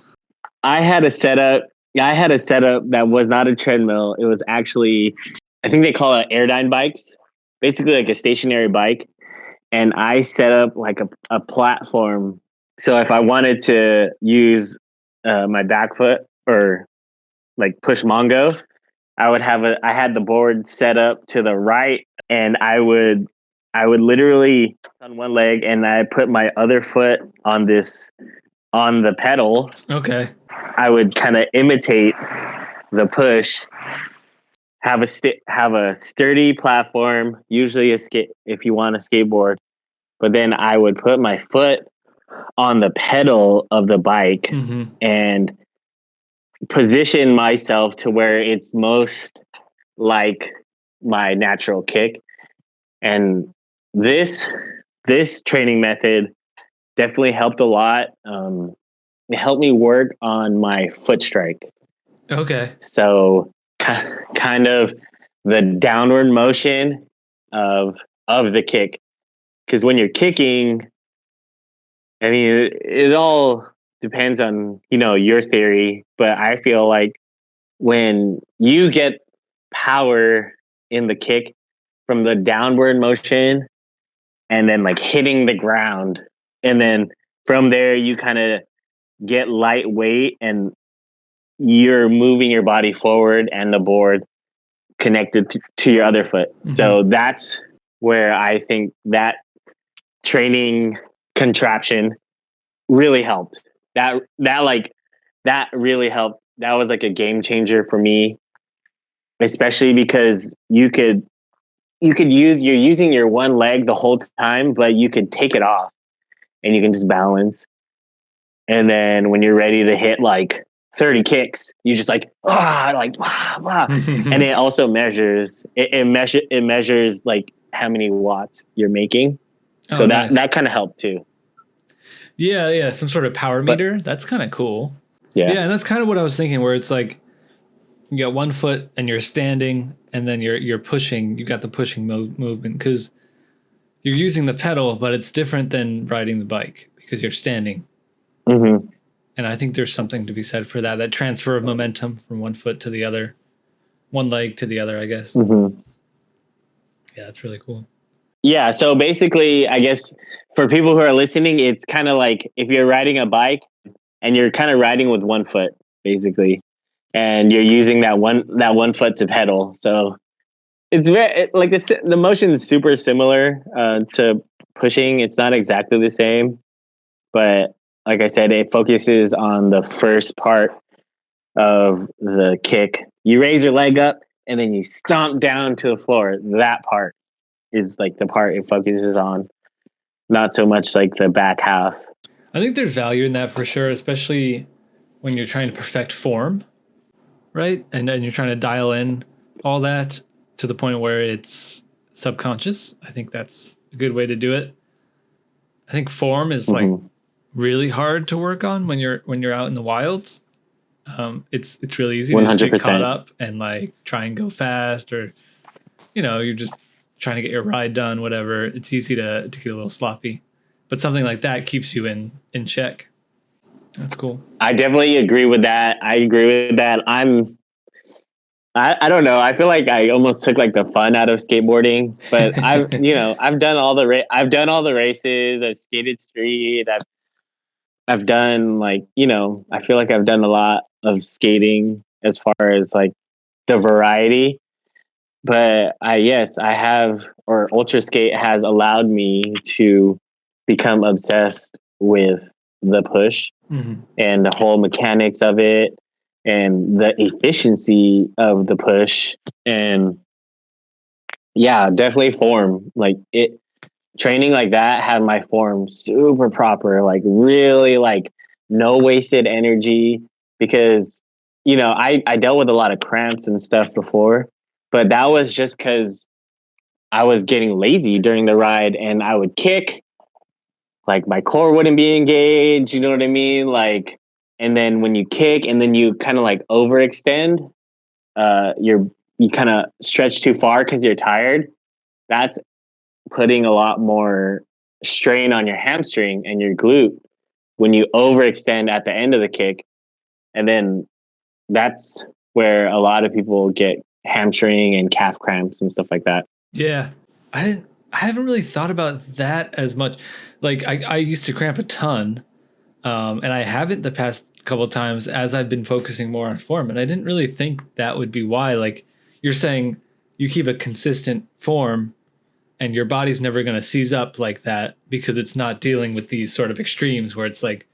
I had a setup that was not a treadmill. It was actually, I think they call it Airdyne bikes, basically like a stationary bike. And I set up like a platform. So if I wanted to use my back foot or like push Mongo, I had the board set up to the right, and I would literally on one leg, and I put my other foot on the pedal. Okay. I would kind of imitate the push. Have a sturdy platform, usually if you want a skateboard, but then I would put my foot on the pedal of the bike and position myself to where it's most like my natural kick. And this training method definitely helped a lot. It helped me work on my foot strike. Okay. So kind of the downward motion of the kick, because when you're kicking, I mean, it all depends on your theory, but I feel like when you get power in the kick from the downward motion and then like hitting the ground, and then from there you kind of get lightweight and you're moving your body forward and the board connected to your other foot. So that's where I think that training contraption really helped. That really helped. That was like a game changer for me, especially because you're using your one leg the whole time, but you could take it off and you can just balance. And then when you're ready to hit like 30 kicks, you just like and it also measures it measures like how many watts you're making. So that kind of helped too. Yeah, some sort of power meter. That's kind of cool. Yeah. Yeah, and that's kind of what I was thinking, where it's like you got one foot and you're standing, and then you're pushing. You got the pushing movement because you're using the pedal, but it's different than riding the bike because you're standing. Mm-hmm. And I think there's something to be said for that. That transfer of momentum from one foot to the other, one leg to the other. I guess. Mm-hmm. Yeah, that's really cool. Yeah. So basically, I guess for people who are listening, it's kind of like if you're riding a bike and you're kind of riding with one foot, basically, and you're using that one foot to pedal. So it's like the motion is super similar to pushing. It's not exactly the same, but like I said, it focuses on the first part of the kick. You raise your leg up and then you stomp down to the floor. That part is like the part it focuses on, not so much like the back half. I think there's value in that for sure, especially when you're trying to perfect form, right? And then you're trying to dial in all that to the point where it's subconscious. I think that's a good way to do it. I think form is like Mm-hmm. really hard to work on when you're out in the wilds. It's really easy to just get caught 100%. up and like try and go fast, or you're just trying to get your ride done, whatever. It's easy to get a little sloppy, but something like that keeps you in check. That's cool. I definitely agree with that. I agree with that. I don't know. I feel like I almost took like the fun out of skateboarding, but I've done I've done all the races. I've skated street. I've done like, I feel like I've done a lot of skating as far as like the variety. But yes, I have, or Ultra Skate has allowed me to become obsessed with the push Mm-hmm. and the whole mechanics of it and the efficiency of the push. And yeah, definitely form. Like it, training like that had my form super proper, like really like no wasted energy because, I dealt with a lot of cramps and stuff before, but that was just because I was getting lazy during the ride and I would kick, like my core wouldn't be engaged, you know what I mean? Like, and then when you kick and then you kind of like overextend, you kind of stretch too far because you're tired. That's putting a lot more strain on your hamstring and your glute when you overextend at the end of the kick. And then that's where a lot of people get hamstring and calf cramps and stuff like that. Yeah, I haven't really thought about that as much. Like I used to cramp a ton, and I haven't the past couple of times as I've been focusing more on form. And I didn't really think that would be why. Like you're saying, you keep a consistent form, and your body's never going to seize up like that because it's not dealing with these sort of extremes where it's like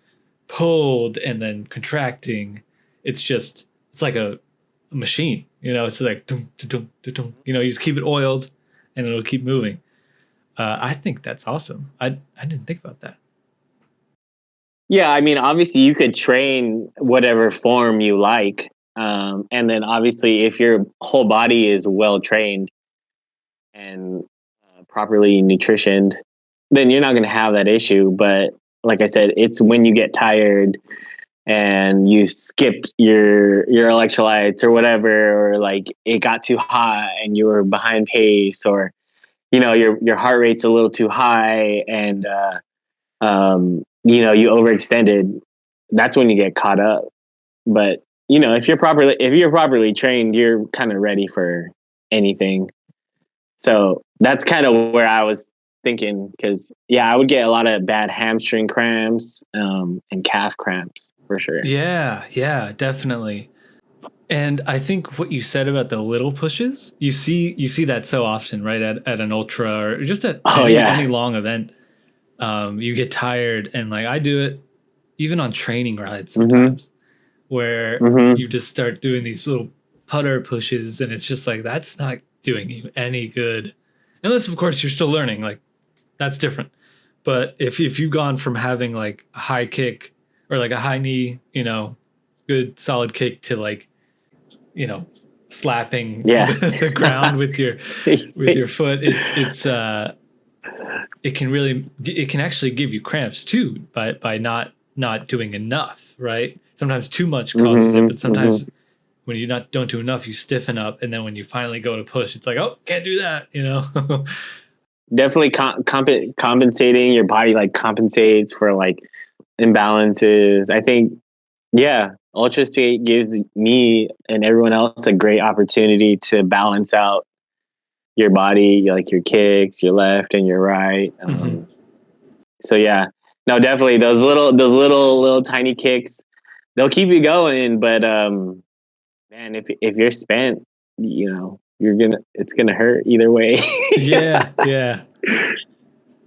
pulled and then contracting. It's like a machine. It's like dum, dum, dum, dum, dum. You just keep it oiled and it'll keep moving. I think that's awesome. I didn't think about that. Yeah, I mean, obviously, you could train whatever form you like. And then, obviously, if your whole body is well trained and properly nutritioned, then you're not going to have that issue. But like I said, it's when you get tired and you skipped your electrolytes or whatever, or like it got too hot and you were behind pace, or your heart rate's a little too high and you overextended. That's when you get caught up. But if you're properly trained, you're kind of ready for anything. So that's kind of where I was thinking, because yeah, I would get a lot of bad hamstring cramps and calf cramps for sure. Yeah, definitely. And I think what you said about the little pushes, you see that so often, right? At an ultra or just at Oh any yeah. long event. You get tired, and like I do it even on training rides Mm-hmm. sometimes, where Mm-hmm. you just start doing these little putter pushes, and it's just like that's not doing you any good, unless of course you're still learning. Like that's different. But if you've gone from having like a high kick or like a high knee, good solid kick to like you know slapping Yeah. the ground with your foot, it can actually give you cramps too by not doing enough, right? sometimes too much causes it, but sometimes Mm-hmm. when you don't do enough, you stiffen up, and then when you finally go to push, it's like, oh, can't do that, you know. Definitely compensating. Your body like compensates for like imbalances. I think, yeah, ultra skate gives me and everyone else a great opportunity to balance out your body, like your kicks, your left and your right. So yeah, no, definitely those little tiny kicks, they'll keep you going. But man, if you're spent, you know, it's gonna hurt either way. Yeah, yeah.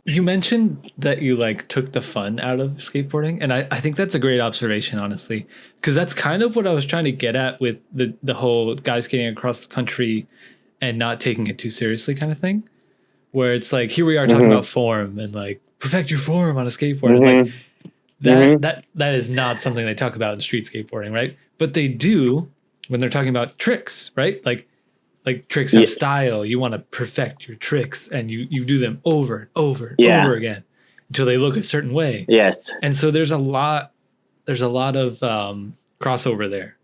You mentioned that you like took the fun out of skateboarding, and I think that's a great observation, honestly, because that's kind of what I was trying to get at with the whole guys skating across the country and not taking it too seriously kind of thing, where it's like here we are talking about Mm-hmm. form and like perfect your form on a skateboard, and like Mm-hmm. Mm-hmm. that is not something they talk about in street skateboarding, right? But they do when they're talking about tricks, right? Like tricks have Yeah. style. You want to perfect your tricks, and you do them over and over and Yeah. over again until they look a certain way. Yes. And so there's a lot of crossover there,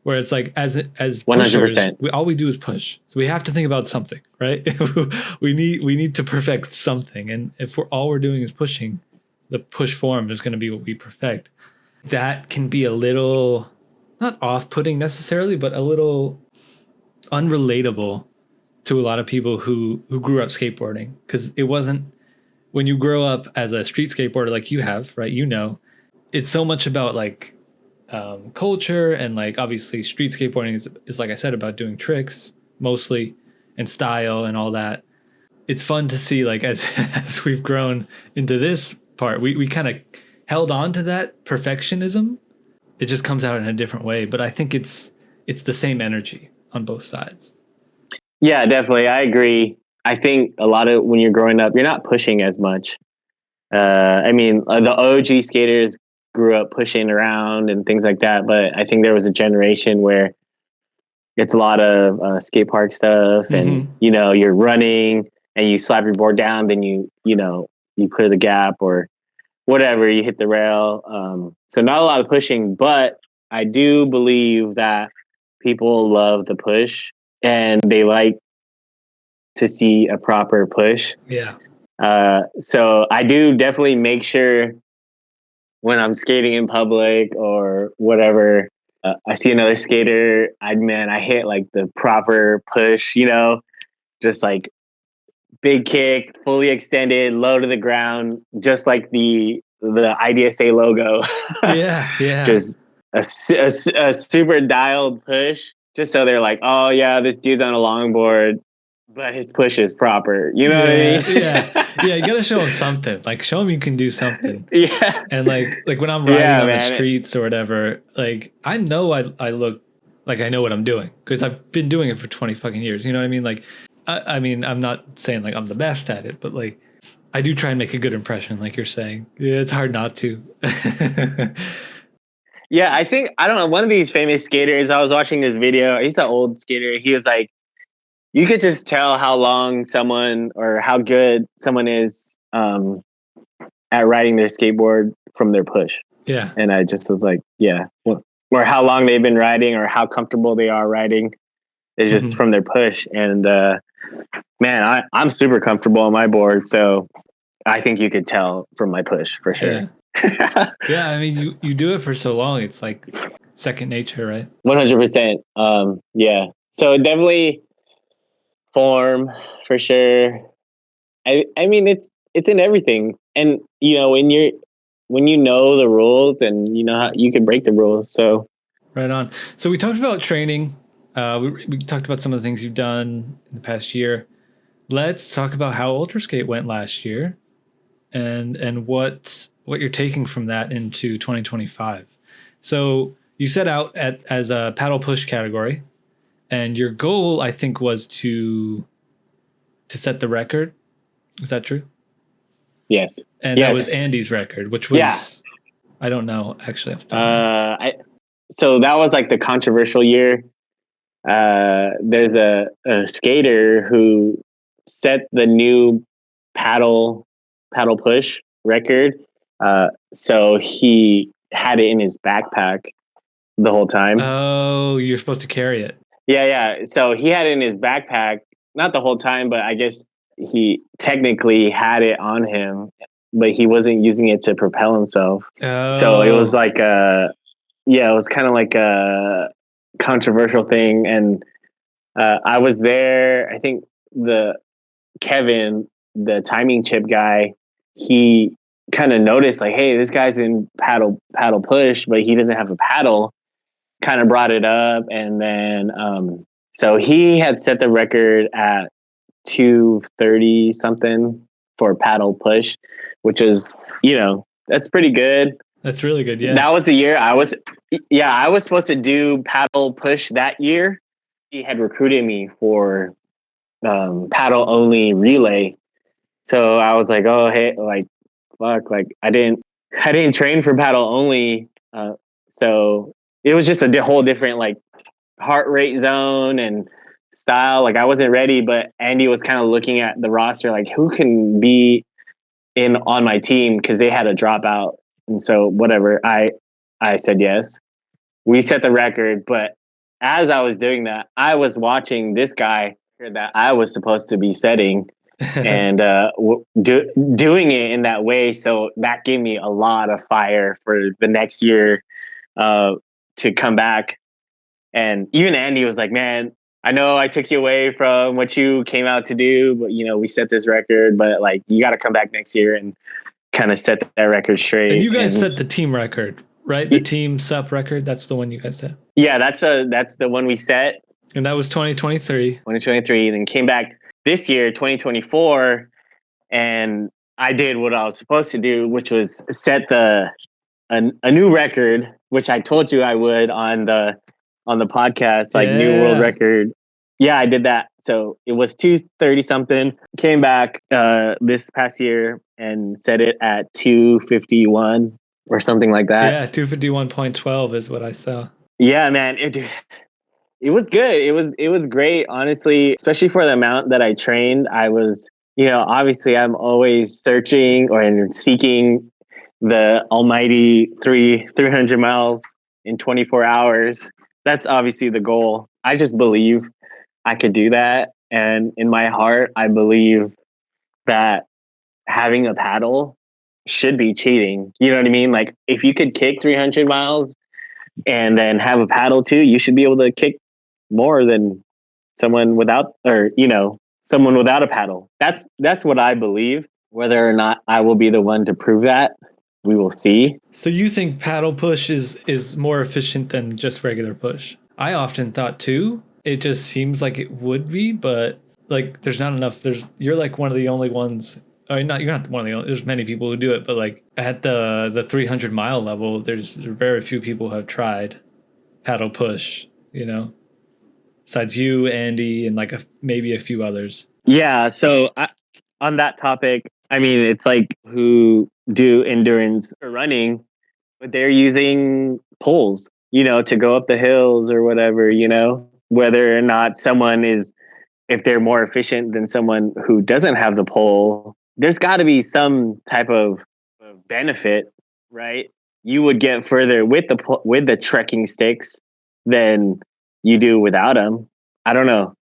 where it's like as One hundred pushers, percent. all we do is push. So we have to think about something, right? we need to perfect something, and if we're doing is pushing, the push form is going to be what we perfect. That can be a little not off-putting necessarily, but a little unrelatable to a lot of people who grew up skateboarding, because it wasn't when you grow up as a street skateboarder like you have, right? You know, it's so much about like culture, and like obviously street skateboarding is like I said about doing tricks mostly and style and all that. It's fun to see like as as we've grown into this part, we kind of held on to that perfectionism. It just comes out in a different way, but I think it's the same energy on both sides. Yeah, definitely. I agree. I think a lot of when you're growing up, you're not pushing as much. I mean, the OG skaters grew up pushing around and things like that, but I think there was a generation where it's a lot of skate park stuff, and Mm-hmm. you know, you're running and you slap your board down, then you clear the gap or whatever, you hit the rail. So not a lot of pushing, but I do believe that people love the push and they like to see a proper push. Yeah. So I do definitely make sure when I'm skating in public or whatever, I see another skater, I hit like the proper push, just like big kick, fully extended, low to the ground, just like the IDSA logo. Yeah. Yeah. Just a super dialed push, just so they're like, oh yeah, this dude's on a longboard, but his push is proper. You know what I Yeah. mean? Yeah. Yeah. You gotta show them something. Like show them you can do something. Yeah, And like when I'm riding yeah, on the man. streets or whatever, like I know I look like I know what I'm doing because I've been doing it for 20 fucking years. You know what I mean? Like I mean I'm not saying like I'm the best at it, but like I do try and make a good impression, like you're saying. Yeah, it's hard not to. Yeah, I think I don't know. One of these famous skaters, I was watching this video. He's an old skater. He was like, you could just tell how long someone or how good someone is at riding their skateboard from their push. Yeah. And I just was like, yeah, or how long they've been riding or how comfortable they are riding is just Mhm. from their push. And man, I'm super comfortable on my board, so I think you could tell from my push for sure. Yeah. Yeah, I mean you do it for so long, it's like second nature, right? 100%. Yeah. So definitely form for sure. I mean it's in everything, and when you know the rules and you know how you can break the rules. So Right on. So we talked about training. We talked about some of the things you've done in the past year. Let's talk about how Ultra Skate went last year, and what you're taking from that into 2025. So you set out as a paddle push category, and your goal, I think, was to set the record. Is that true? yes, And that was yes, Andy's record, which yeah. was I don't know actually off the top of my head. So that was like the controversial year. There's a skater who set the new paddle paddle push record. So he had it in his backpack, the whole time. Oh, you're supposed to carry it. Yeah. So he had it in his backpack, not the whole time, but I guess he technically had it on him, but he wasn't using it to propel himself. So it was Oh, like it was kind of like a controversial thing. And I was there. I think the Kevin, the timing chip guy, he kind of noticed like, hey, this guy's in paddle push, but he doesn't have a paddle. Kind of brought it up, and then so he had set the record at 2:30 something for paddle push, which is that's pretty good. that's really good. Yeah. That was the year I was supposed to do paddle push that year. He had recruited me for paddle only relay. So I was like, oh hey, like fuck, like I didn't train for paddle only. So it was just a whole different like heart rate zone and style. Like I wasn't ready, but Andy was kind of looking at the roster, like who can be in on my team because they had a dropout. And so whatever, I said yes. We set the record, but as I was doing that, I was watching this guy that I was supposed to be setting and doing it in that way. So that gave me a lot of fire for the next year to come back. And even Andy was like, man, I know I took you away from what you came out to do, but we set this record, but like you got to come back next year and kind of set that record straight. And you guys set the team record, right? The team sup record. That's the one you guys set. Yeah, that's the one we set. And that was 2023. 2023, and then came back this year, 2024, and I did what I was supposed to do, which was set a new record, which I told you I would on the podcast, like new world record. Yeah, I did that. So it was 2:30 something. Came back this past year and set it at 2:51 or something like that. Yeah, 2:51.12 is what I saw. Yeah, man, it was good. It was great, honestly, especially for the amount that I trained. I was, obviously I'm always searching or seeking the almighty 300 miles in 24 hours. That's obviously the goal. I just believe I could do that. And in my heart, I believe that having a paddle should be cheating. You know what I mean? Like if you could kick 300 miles and then have a paddle too, you should be able to kick more than someone without, or, someone without a paddle. That's what I believe. Whether or not I will be the one to prove that, we will see. So you think paddle push is more efficient than just regular push? I often thought too. It just seems like it would be, but like there's not enough. You're like one of the only ones. I mean, you're not one of the only. There's many people who do it, but like at the 300 mile level, there's very few people who have tried paddle push. Besides you, Andy, and like maybe a few others. Yeah. So on that topic, I mean, it's like who do endurance or running, but they're using poles, to go up the hills or whatever, whether or not someone is, if they're more efficient than someone who doesn't have the pole, there's got to be some type of benefit, right? You would get further with the trekking sticks than you do without them. I don't know.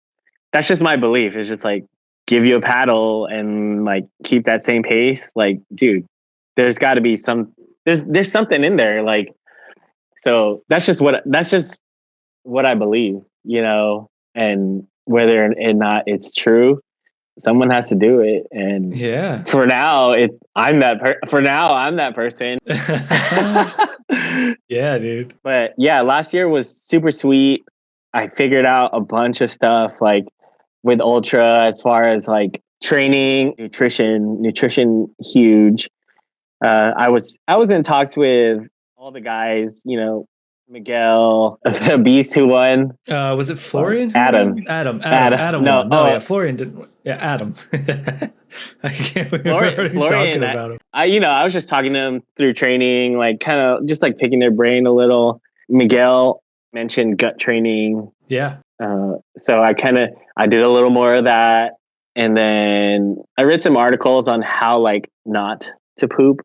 That's just my belief. It's just like give you a paddle and like keep that same pace. Like, dude, there's got to be there's something in there. Like, so that's just what I believe, and whether or not it's true, someone has to do it. And yeah, for now, I'm that person. Yeah, dude. But yeah, last year was super sweet. I figured out a bunch of stuff like with Ultra as far as like training, nutrition huge. I was in talks with all the guys, Miguel, the Beast who won. Was it Florian? Adam. Adam No, won. No, yeah, Florian didn't win. Yeah, Adam. I can't remember Florian, talking about him. I was just talking to him through training, like kind of just like picking their brain a little. Miguel mentioned gut training. Yeah. So I did a little more of that. And then I read some articles on how like not to poop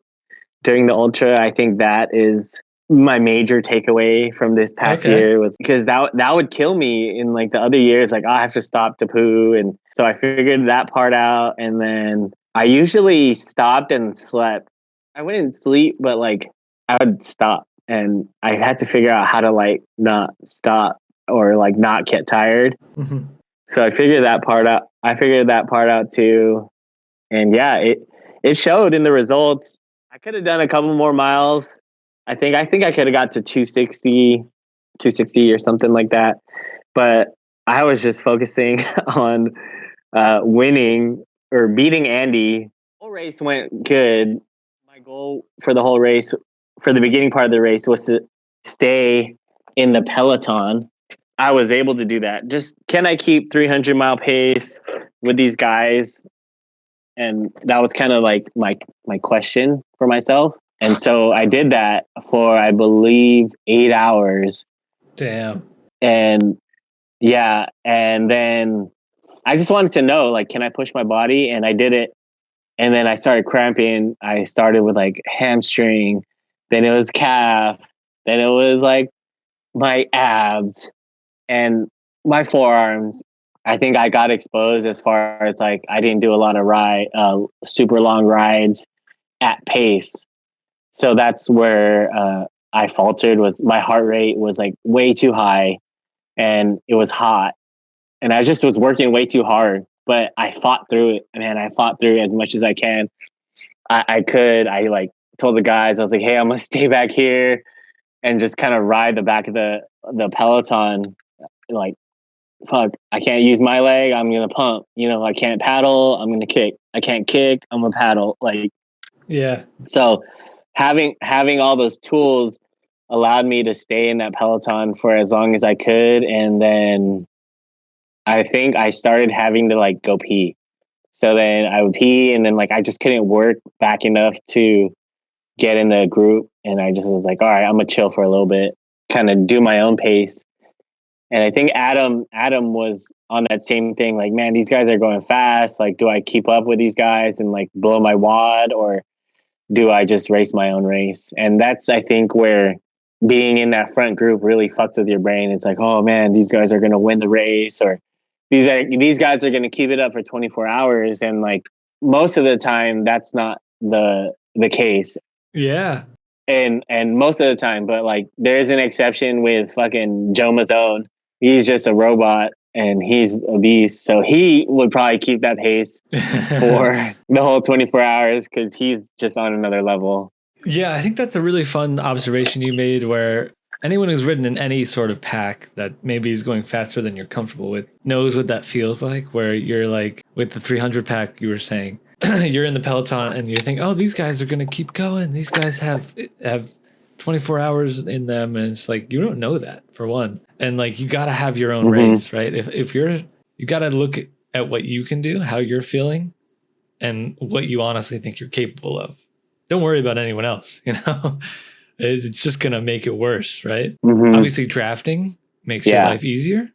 during the ultra. I think that is my major takeaway from this past year was because that would kill me in like the other years. Like, I have to stop to poo. And so I figured that part out. And then I usually stopped and slept. I wouldn't sleep, but like I would stop, and I had to figure out how to like not stop or like not get tired. Mm-hmm. So I figured that part out. I figured that part out too. And yeah, it showed in the results. I could have done a couple more miles. I think I could have got to 260 or something like that. But I was just focusing on winning or beating Andy. The whole race went good. My goal for the whole race, for the beginning part of the race, was to stay in the peloton. I was able to do that. Just, can I keep 300-mile pace with these guys? And that was kind of like my question for myself. And so I did that for, I believe, 8 hours. Damn. And yeah, and then I just wanted to know, like, can I push my body? And I did it. And then I started cramping. I started with like hamstring, then it was calf, then it was like my abs and my forearms. I think I got exposed as far as like I didn't do a lot of super long rides at pace. So that's where I faltered. Was my heart rate was like way too high, and it was hot, and I just was working way too hard. But I fought through it, man. I fought through it as much as I can. I could. I like told the guys, I was like, "Hey, I'm gonna stay back here and just kind of ride the back of the peloton. Like, fuck, I can't use my leg. I'm gonna pump. I can't paddle. I'm gonna kick. I can't kick. I'm gonna paddle." Like, yeah. So having all those tools allowed me to stay in that peloton for as long as I could, and then I think I started having to like go pee. So then I would pee, and then like I just couldn't work back enough to get in the group, and I just was like, all right, I'm gonna chill for a little bit, kind of do my own pace. And I think Adam was on that same thing. Like, man, these guys are going fast. Like, do I keep up with these guys and like blow my wad, or do I just race my own race? And that's, I think, where being in that front group really fucks with your brain. It's like, oh man, these guys are going to win the race, or these guys are going to keep it up for 24 hours. And like most of the time, that's not the case. Yeah. And most of the time, but like there's an exception with fucking Joe Mazzone. He's just a robot, and he's a beast. So he would probably keep that pace for the whole 24 hours because he's just on another level. Yeah, I think that's a really fun observation you made, where anyone who's ridden in any sort of pack that maybe is going faster than you're comfortable with knows what that feels like, where you're like with the 300 pack, you were saying, you're in the peloton and you think, oh, these guys are going to keep going. These guys have 24 hours in them. And it's like, you don't know that, for one. And like, you got to have your own race, right? If you got to look at what you can do, how you're feeling, and what you honestly think you're capable of. Don't worry about anyone else, It's just going to make it worse, right? Obviously, drafting makes your life easier.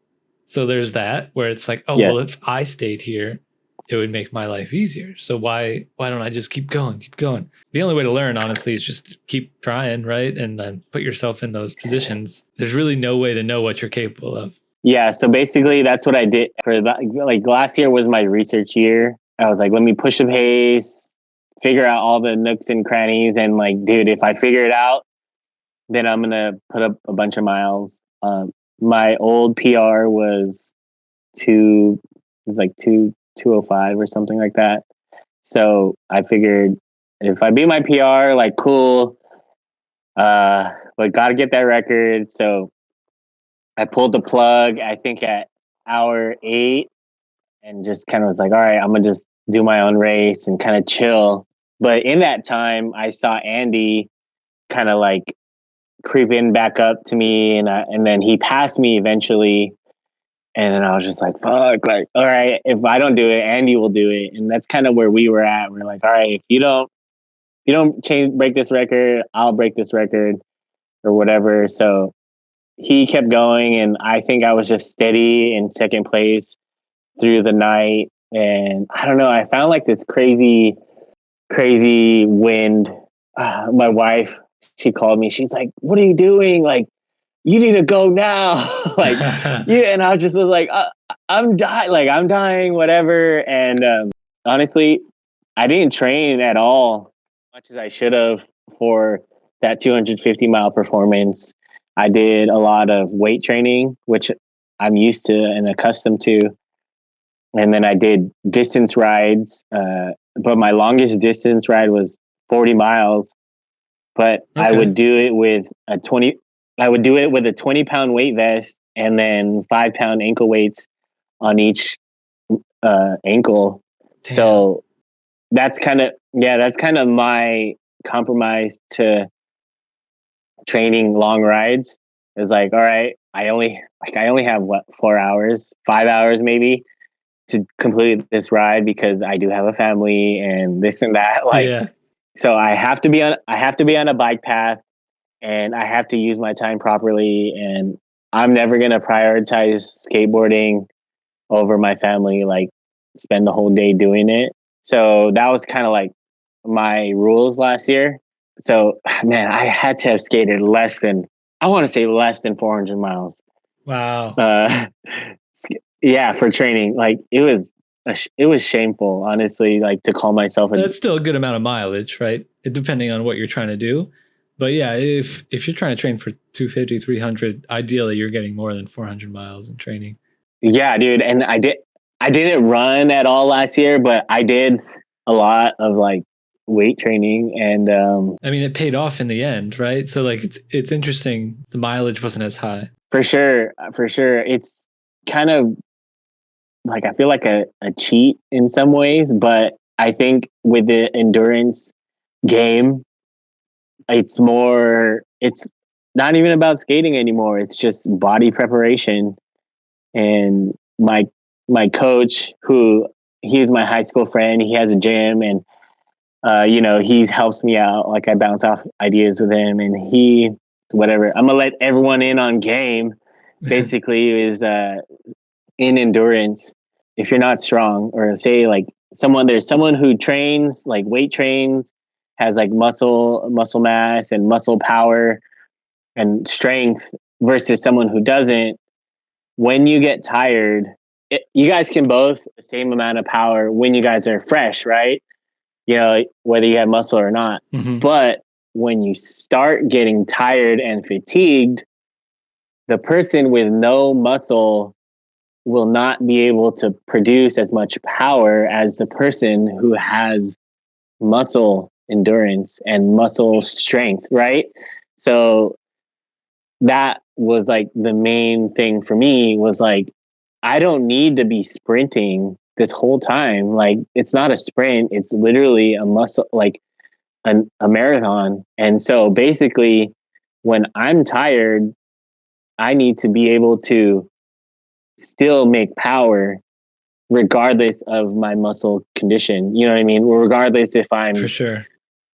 So there's that, where it's like, oh, well, if I stayed here, it would make my life easier. So why don't I just keep going? The only way to learn, honestly, is just keep trying, right? And then put yourself in those positions. There's really no way to know what you're capable of. Yeah. So basically that's what I did for like last year was my research year. I was like, let me push the pace, figure out all the nooks and crannies. And like, dude, if I figure it out, then I'm going to put up a bunch of miles. My old PR was 205 or something like that. So I figured if I beat my PR, like, cool. But got to get that record. So I pulled the plug, I think at hour 8, and just kind of was like, all right, I'm going to just do my own race and kind of chill. But in that time, I saw Andy kind of like creeping back up to me, and then he passed me eventually. And then I was just like, fuck, like, all right, if I don't do it, Andy will do it. And that's kind of where we were at. We're like, all right, if you don't break this record, I'll break this record or whatever. So he kept going, and I think I was just steady in second place through the night. And I don't know, I found like this crazy wind. My wife she called me. She's like, "What are you doing? Like, you need to go now." Like, yeah. And I just was like, I'm dying. Like, I'm dying, whatever. And honestly, I didn't train at all much as I should have for that 250-mile performance. I did a lot of weight training, which I'm used to and accustomed to. And then I did distance rides. But my longest distance ride was 40 miles. But Okay. I would do it with a 20-pound weight vest and then 5-pound ankle weights on each ankle. Damn. So that's kind of my compromise to training long rides. Is like, all right, I only have 4 hours, 5 hours maybe to complete this ride because I do have a family and this and that. Like, Yeah. so I have to be on a bike path, and I have to use my time properly. And I'm never going to prioritize skateboarding over my family, like spend the whole day doing it. So that was kind of like my rules last year. So, man, I had to have skated less than 400 miles. Wow. Yeah, for training. Like, it was shameful, honestly, like to call myself That's still a good amount of mileage, right? Depending on what you're trying to do. But yeah, if you're trying to train for 250, 300, ideally you're getting more than 400 miles in training. Yeah, dude. And I didn't run at all last year, but I did a lot of like weight training. And I mean, it paid off in the end, right? So like it's interesting. The mileage wasn't as high. For sure. It's kind of like, I feel like a cheat in some ways, but I think with the endurance game, it's not even about skating anymore. It's just body preparation. And my coach, who he's my high school friend, he has a gym, and he helps me out. Like, I bounce off ideas with him, and whatever. I'm gonna let everyone in on game. Basically, is in endurance. If you're not strong, or say like there's someone who trains, like weight trains, has like muscle mass and muscle power and strength, versus someone who doesn't. When you get tired, you guys can both the same amount of power when you guys are fresh, right? Whether you have muscle or not. Mm-hmm. But when you start getting tired and fatigued, the person with no muscle will not be able to produce as much power as the person who has muscle endurance and muscle strength, right? So that was like the main thing for me, was like, I don't need to be sprinting this whole time. Like, it's not a sprint, it's literally a muscle, like a marathon. And so basically, when I'm tired, I need to be able to still make power regardless of my muscle condition. You know what I mean? Regardless if I'm For sure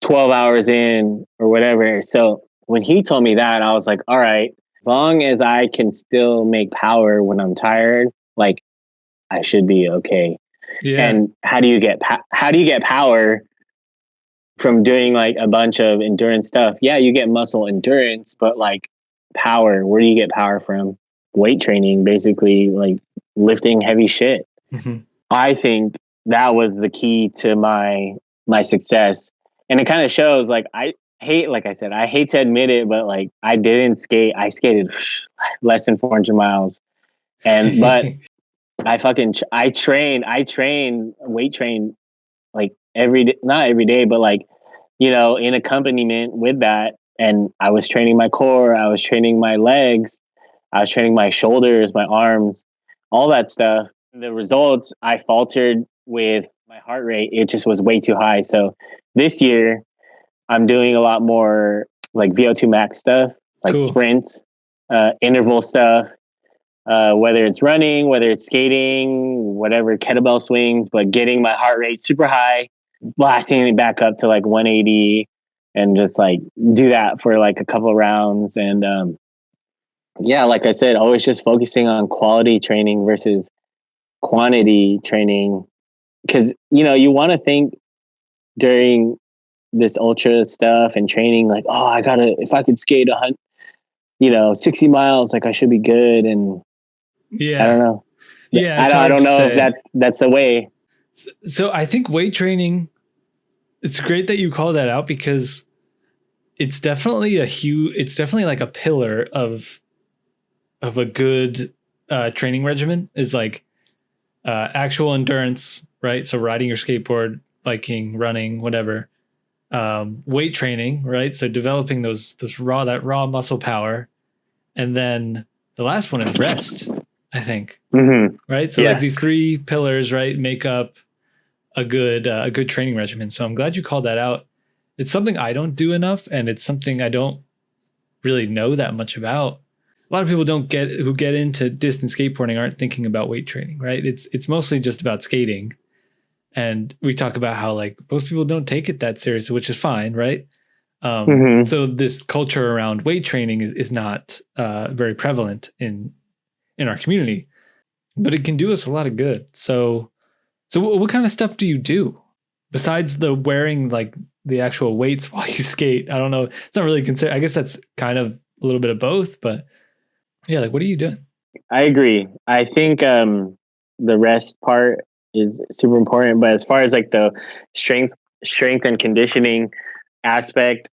12 hours in or whatever. So when he told me that, I was like, all right, as long as I can still make power when I'm tired, like, I should be okay. Yeah. And how do you get power from doing like a bunch of endurance stuff? Yeah, you get muscle endurance, but like, power, where do you get power from? Weight training, basically, like lifting heavy shit. Mm-hmm. I think that was the key to my success. And it kind of shows, like, like I said, I hate to admit it, but like, I didn't skate. I skated less than 400 miles. But I train weight train like every day, not every day, but like, in accompaniment with that. And I was training my core, I was training my legs, I was training my shoulders, my arms, all that stuff. The results, I faltered with my heart rate. It just was way too high. So this year I'm doing a lot more like VO2 max stuff, like Cool. sprint, interval stuff, whether it's running, whether it's skating, whatever, kettlebell swings, but getting my heart rate super high, blasting it back up to like 180, and just like do that for like a couple of rounds. And yeah, like I said, always just focusing on quality training versus quantity training, because you want to think during this ultra stuff and training, like, oh, I gotta, if I could skate 60 miles, like I should be good. And I don't Yeah. know. Yeah, I it's don't, I hard don't to know if say. that's the way. So I think weight training, it's great that you call that out because it's definitely it's definitely like a pillar of a good training regimen is like actual endurance, right? So riding your skateboard, biking, running, whatever. Weight training, right? So developing that raw muscle power, and then the last one is rest. I think, Mm-hmm. right? So like Yes. these three pillars, right, make up a good training regimen. So I'm glad you called that out. It's something I don't do enough, and it's something I don't really know that much about. A lot of people who get into distance skateboarding aren't thinking about weight training, right? It's mostly just about skating. And we talk about how like most people don't take it that seriously, which is fine, right? Mm-hmm. So this culture around weight training is not very prevalent in our community, but it can do us a lot of good. So what kind of stuff do you do besides the wearing like the actual weights while you skate? I don't know. It's not really considered. I guess that's kind of a little bit of both, but yeah, like what are you doing? I agree. I think the rest part is super important, but as far as like the strength strength and conditioning aspect,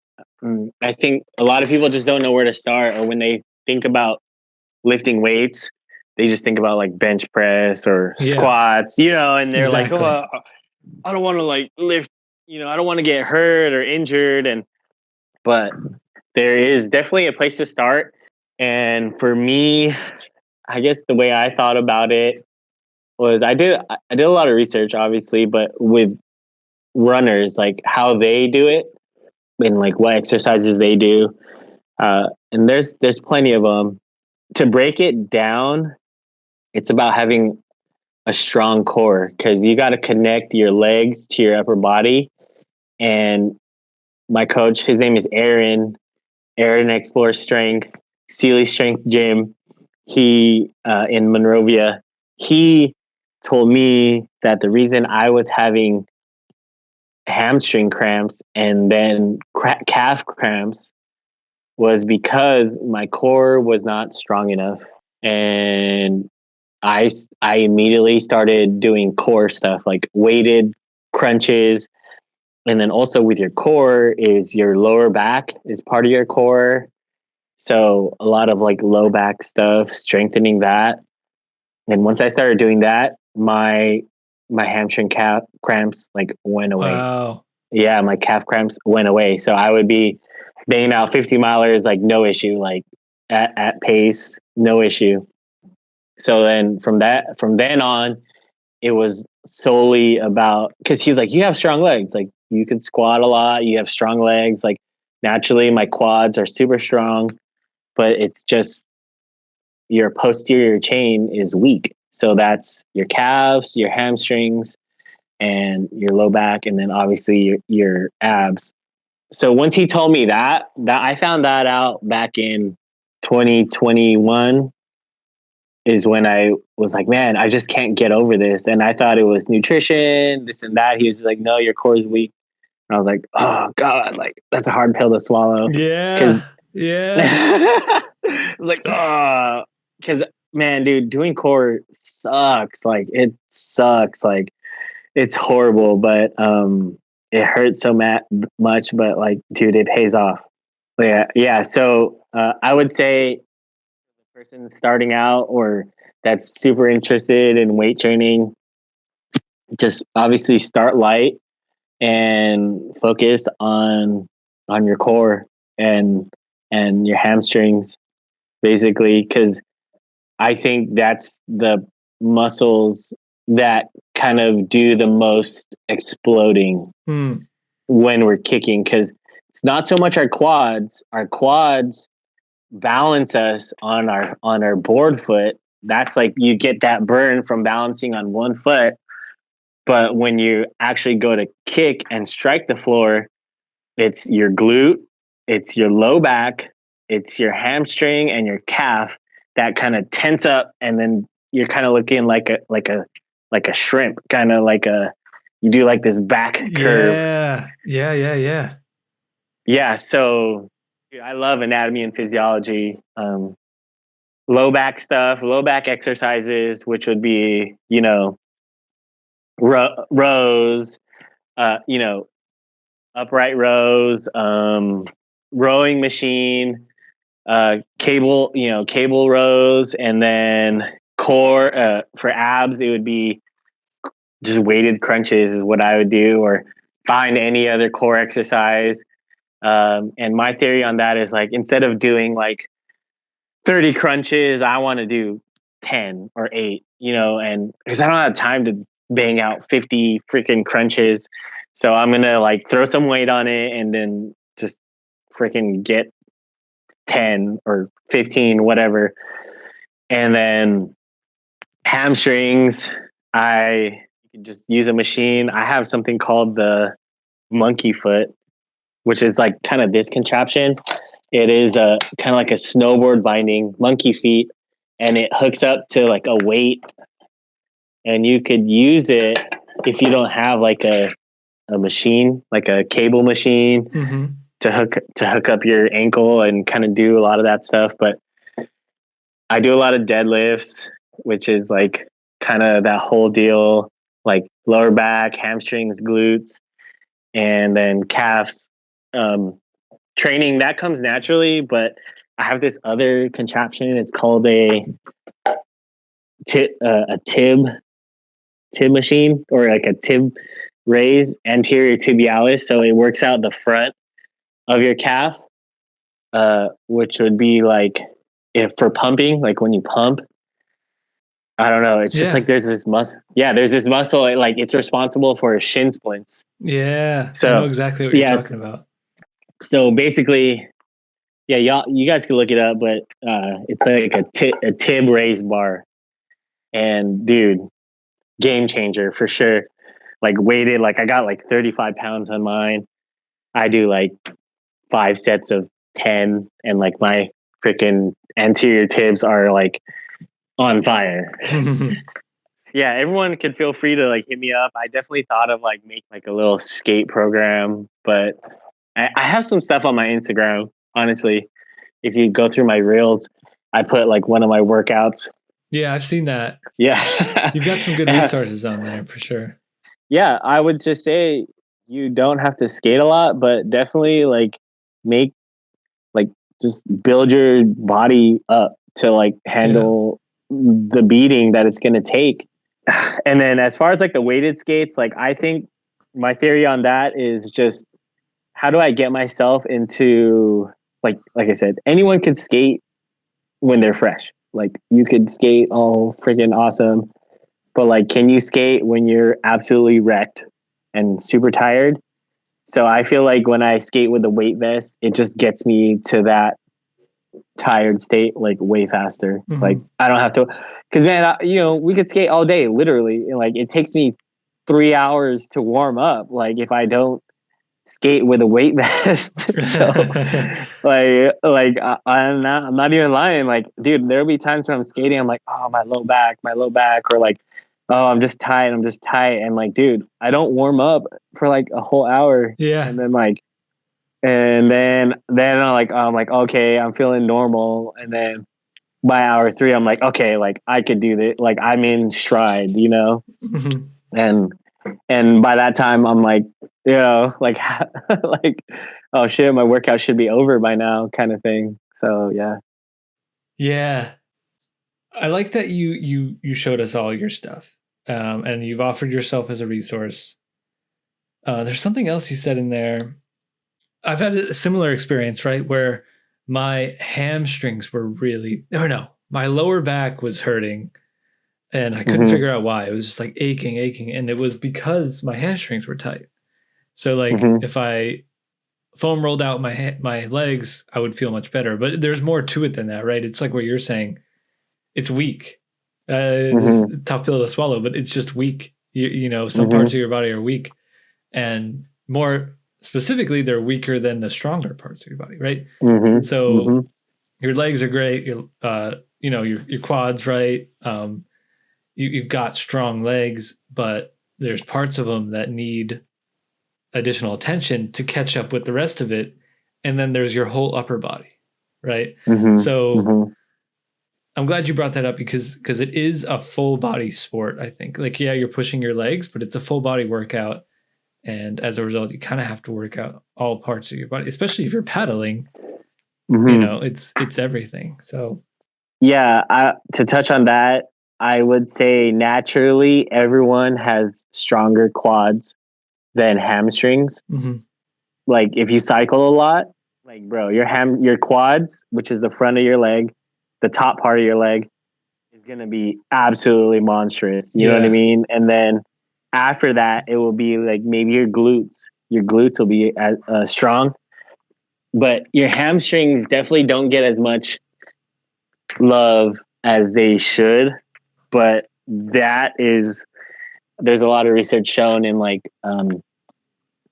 I think a lot of people just don't know where to start, or when they think about lifting weights, they just think about like bench press or Yeah, squats, and they're like, exactly. "Oh, I don't want to like lift, I don't want to get hurt or injured." And but there is definitely a place to start. And for me, I guess the way I thought about it was I did a lot of research, obviously, but with runners, like how they do it and like what exercises they do. And there's plenty of them. To break it down, it's about having a strong core, because you got to connect your legs to your upper body. And my coach, his name is Aaron Explore Strength, Sealy Strength Gym. He in Monrovia. He told me that the reason I was having hamstring cramps and then calf cramps was because my core was not strong enough. And I immediately started doing core stuff like weighted crunches. And then also with your core is your lower back is part of your core. So a lot of like low back stuff, strengthening that. And once I started doing that, my hamstring calf cramps like went away. Wow. Yeah, my calf cramps went away. So I would be banging out 50 milers like no issue, like at pace, no issue. So then from then on, it was solely about, because he's like, you have strong legs, like you can squat a lot, you have strong legs, like naturally my quads are super strong, but it's just your posterior chain is weak. So that's your calves, your hamstrings, and your low back, and then obviously your abs. So once he told me that I found that out back in 2021 is when I was like, man, I just can't get over this. And I thought it was nutrition, this and that. He was like, no, your core is weak. And I was like, oh God, like that's a hard pill to swallow. Yeah. Cause Yeah. I was like, oh, because man, dude, doing core sucks. Like it sucks. Like it's horrible, but it hurts so much. But like, dude, it pays off. But yeah, yeah. So I would say the person starting out or that's super interested in weight training, just obviously start light and focus on your core and your hamstrings, basically, because I think that's the muscles that kind of do the most exploding Hmm. when we're kicking, because it's not so much our quads. Our quads balance us on our board foot. That's like you get that burn from balancing on one foot. But when you actually go to kick and strike the floor, it's your glute, it's your low back, it's your hamstring and your calf that kind of tense up, and then you're kind of looking like a shrimp, kind of like you do like this back curve. Yeah. Yeah. So I love anatomy and physiology. Low back stuff, low back exercises, which would be, rows, upright rows, rowing machine, cable rows, and then core, for abs, it would be just weighted crunches is what I would do, or find any other core exercise. And my theory on that is like, instead of doing like 30 crunches, I want to do 10 or 8, and because I don't have time to bang out 50 freaking crunches. So I'm going to like throw some weight on it and then just freaking get 10 or 15, whatever. And then hamstrings, I can just use a machine. I have something called the monkey foot, which is like kind of this contraption. It is a kind of like a snowboard binding, monkey feet, and it hooks up to like a weight, and you could use it if you don't have like a machine, like a cable machine, to hook up your ankle and kind of do a lot of that stuff. But I do a lot of deadlifts, which is like kind of that whole deal, like lower back, hamstrings, glutes, and then calves. Training that comes naturally, but I have this other contraption. It's called a tib machine, or like a tib raise, anterior tibialis. So it works out the front of your calf, which would be like, if for pumping, like when you pump, I don't know. It's just like there's this muscle. Yeah, there's this muscle. Like it's responsible for shin splints. Yeah, So I know exactly what you're talking about. So basically, yeah, you guys can look it up, but it's like a tib raise bar, and dude, game changer for sure. Like weighted, like I got like 35 pounds on mine. I do like 5 sets of 10, and like my freaking anterior tibs are like on fire. Yeah, everyone could feel free to like hit me up. I definitely thought of like make like a little skate program, but I have some stuff on my Instagram. Honestly, if you go through my reels, I put like one of my workouts. Yeah, I've seen that. Yeah, you've got some good resources on there for sure. Yeah, I would just say you don't have to skate a lot, but definitely like make like just build your body up to like handle the beating that it's going to take. And then as far as like the weighted skates, like I think my theory on that is just, how do I get myself into like I said, anyone could skate when they're fresh. Like you could skate all freaking awesome, but like, can you skate when you're absolutely wrecked and super tired? So I feel like when I skate with the weight vest, it just gets me to that tired state like way faster. Like I don't have to, because man, we could skate all day, literally. Like it takes me 3 hours to warm up. Like if I don't skate with a weight vest. So I'm not even lying. Like, dude, there'll be times when I'm skating, I'm like, oh, my low back, or like, oh, I'm just tight. And like, dude, I don't warm up for like a whole hour. Yeah. And then I'm like, okay, I'm feeling normal. And then by hour 3, I'm like, okay, like I could do this. Like I'm in stride, and by that time I'm like, like, like, oh shit, my workout should be over by now, kind of thing. So yeah, I like that you showed us all your stuff, and you've offered yourself as a resource. There's something else you said in there. I've had a similar experience, right, where my hamstrings were my lower back was hurting, and I couldn't figure out why. It was just like aching, and it was because my hamstrings were tight. So like if I foam rolled out my legs, I would feel much better. But there's more to it than that, right? It's like what you're saying. It's weak. It's a tough pill to swallow, but it's just weak. Some parts of your body are weak, and more specifically, they're weaker than the stronger parts of your body, right? So your legs are great. Your quads, right? You've got strong legs, but there's parts of them that need additional attention to catch up with the rest of it. And then there's your whole upper body, right? So I'm glad you brought that up because it is a full body sport, I think. Like, yeah, you're pushing your legs, but it's a full body workout. And as a result, you kind of have to work out all parts of your body, especially if you're paddling. You know, it's everything. So yeah, to touch on that, I would say naturally everyone has stronger quads than hamstrings. Like if you cycle a lot, like bro, your quads, which is the front of your leg, the top part of your leg, is gonna be absolutely monstrous. You know what I mean? And then after that, it will be like maybe your glutes. Your glutes will be strong, but your hamstrings definitely don't get as much love as they should. But there's a lot of research shown in like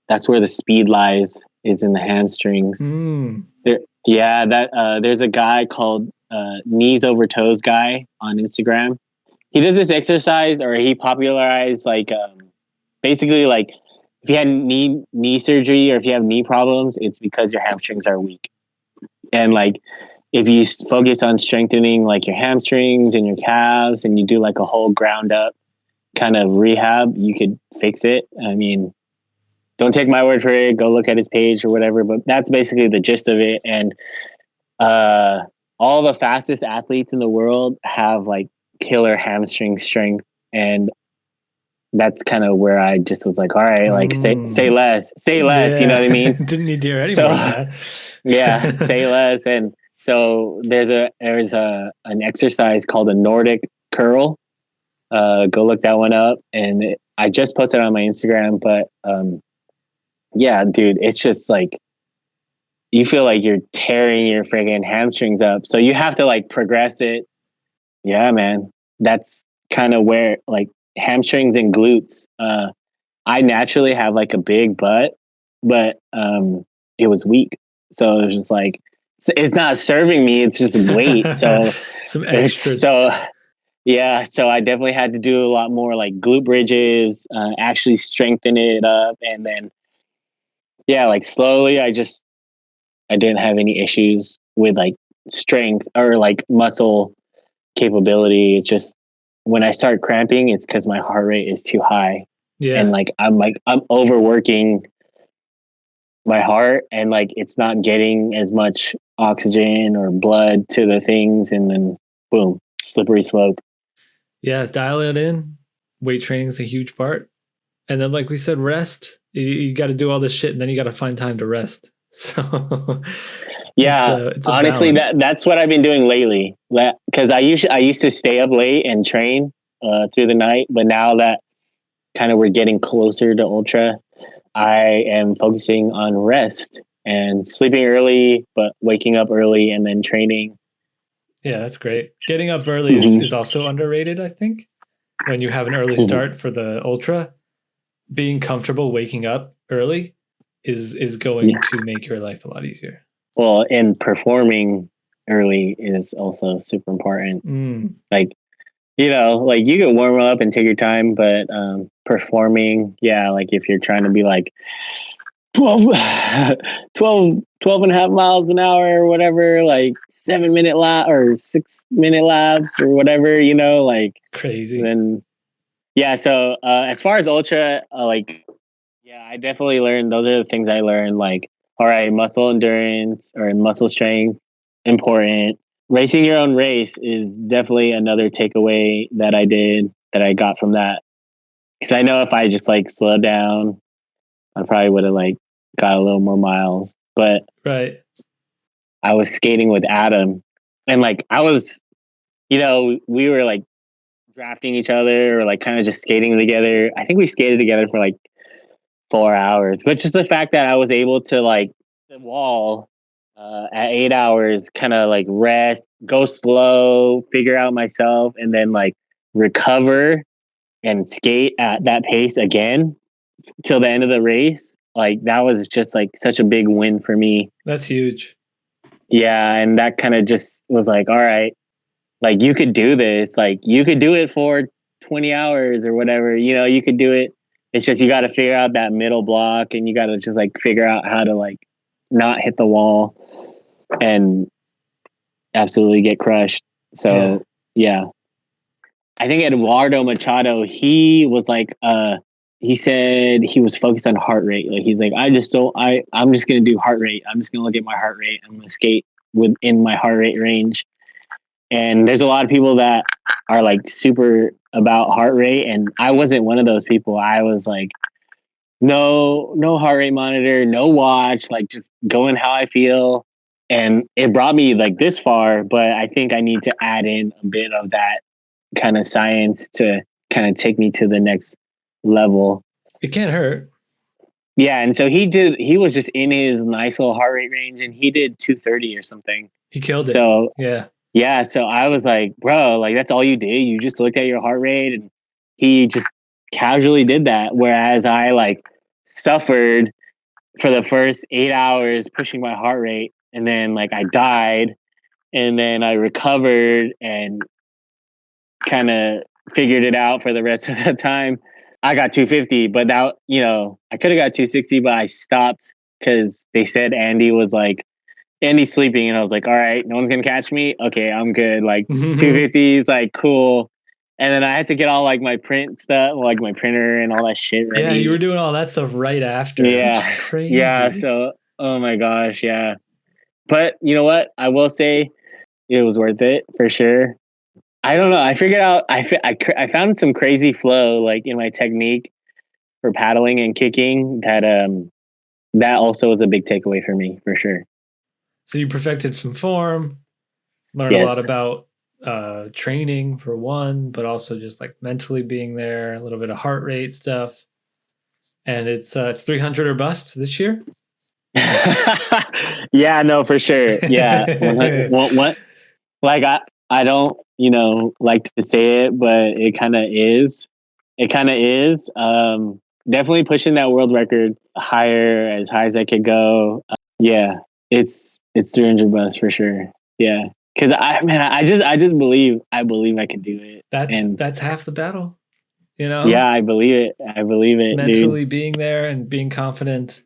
that's where the speed lies, is in the hamstrings. There's a guy called Knees Over Toes guy on Instagram. He does this exercise, or he popularized like basically like if you had knee surgery or if you have knee problems, it's because your hamstrings are weak. And like if you focus on strengthening like your hamstrings and your calves, and you do like a whole ground up kind of rehab, you could fix it. I mean, don't take my word for it. Go look at his page or whatever. But that's basically the gist of it. And all the fastest athletes in the world have like killer hamstring strength. And that's kind of where I just was like, all right, like say less, Yeah. you know what I mean? Didn't need to hear any more of that. Yeah, say less. And so there's an exercise called a Nordic curl. Go look that one up. And I just posted it on my Instagram, but yeah, dude, it's just like you feel like you're tearing your friggin' hamstrings up. So you have to like progress it. Yeah, man. That's kind of where like hamstrings and glutes. I naturally have like a big butt, but it was weak. So it was just like it's not serving me, it's just weight. So some extra. So I definitely had to do a lot more like glute bridges, actually strengthen it up, and then like slowly I didn't have any issues with like strength or like muscle capability. It's just when I start cramping, it's because my heart rate is too high. And I'm overworking my heart, and like it's not getting as much oxygen or blood to the things, and then boom, slippery slope. Yeah, dial it in. Weight training is a huge part. And then, like we said, rest. You got to do all this shit, and then you got to find time to rest. So, it's a honestly, balance. that's what I've been doing lately. Because I used to stay up late and train through the night, but now that kind of we're getting closer to ultra, I am focusing on rest and sleeping early, but waking up early and then training. Yeah, that's great. Getting up early is also underrated, I think. When you have an early start for the ultra, being comfortable waking up early is going to make your life a lot easier. Well, and performing early is also super important. Like, like you can warm up and take your time, but performing, like if you're trying to be like 12 and a half miles an hour or whatever, like 7-minute lap or 6-minute laps or whatever, like crazy. Then so as far as ultra, I definitely learned, those are the things I learned, like, all right, muscle endurance or muscle strength, important. Racing your own race is definitely another takeaway that I got from that. Because I know if I just like slowed down, I probably would have like got a little more miles. But right, I was skating with Adam, and like I was, we were like drafting each other or like kind of just skating together. I think we skated together for like 4 hours, but just the fact that I was able to like the wall at 8 hours, kind of like rest, go slow, figure out myself, and then like recover and skate at that pace again till the end of the race. Like that was just like such a big win for me. That's huge. Yeah. And that kind of just was like, all right, like you could do this, like you could do it for 20 hours or whatever, you could do it It's just you got to figure out that middle block, and you got to just like figure out how to like not hit the wall and absolutely get crushed. Yeah. So yeah, I think Eduardo Machado, he was like, he said he was focused on heart rate. Like he's like, I'm just gonna do heart rate. I'm just gonna look at my heart rate. I'm gonna skate within my heart rate range. And there's a lot of people that are like super about heart rate, and I wasn't one of those people. I was like, no heart rate monitor, no watch, like just going how I feel. And it brought me like this far, but I think I need to add in a bit of that kind of science to kind of take me to the next level. It can't hurt. Yeah, and so he was just in his nice little heart rate range, and he did 230 or something. He killed it. So yeah. Yeah, so I was like, bro, like that's all you did. You just looked at your heart rate, and he just casually did that. Whereas I like suffered for the first 8 hours pushing my heart rate, and then like I died, and then I recovered and kind of figured it out for the rest of the time. I got 250, but that, I could have got 260, but I stopped because they said Andy's sleeping, and I was like, all right, no one's gonna catch me. Okay, I'm good. Like 250 is like cool. And then I had to get all like my print stuff, like my printer and all that shit ready. Yeah, you were doing all that stuff right after. Yeah, which is crazy. Yeah. So, oh my gosh, yeah. But you know what? I will say it was worth it for sure. I don't know. I figured out. I found some crazy flow like in my technique for paddling and kicking. That also was a big takeaway for me for sure. So you perfected some form, learned a lot about training for one, but also just like mentally being there, a little bit of heart rate stuff. And it's 300 or bust this year. Yeah, no, for sure. Yeah. What? Like I don't, like to say it, but it kind of is. It kind of is. Definitely pushing that world record higher, as high as I could go. Yeah, it's 300 bucks for sure. Yeah, because I just believe I can do it. That's half the battle. Yeah, I believe it. I believe it. Mentally dude. being there and being confident,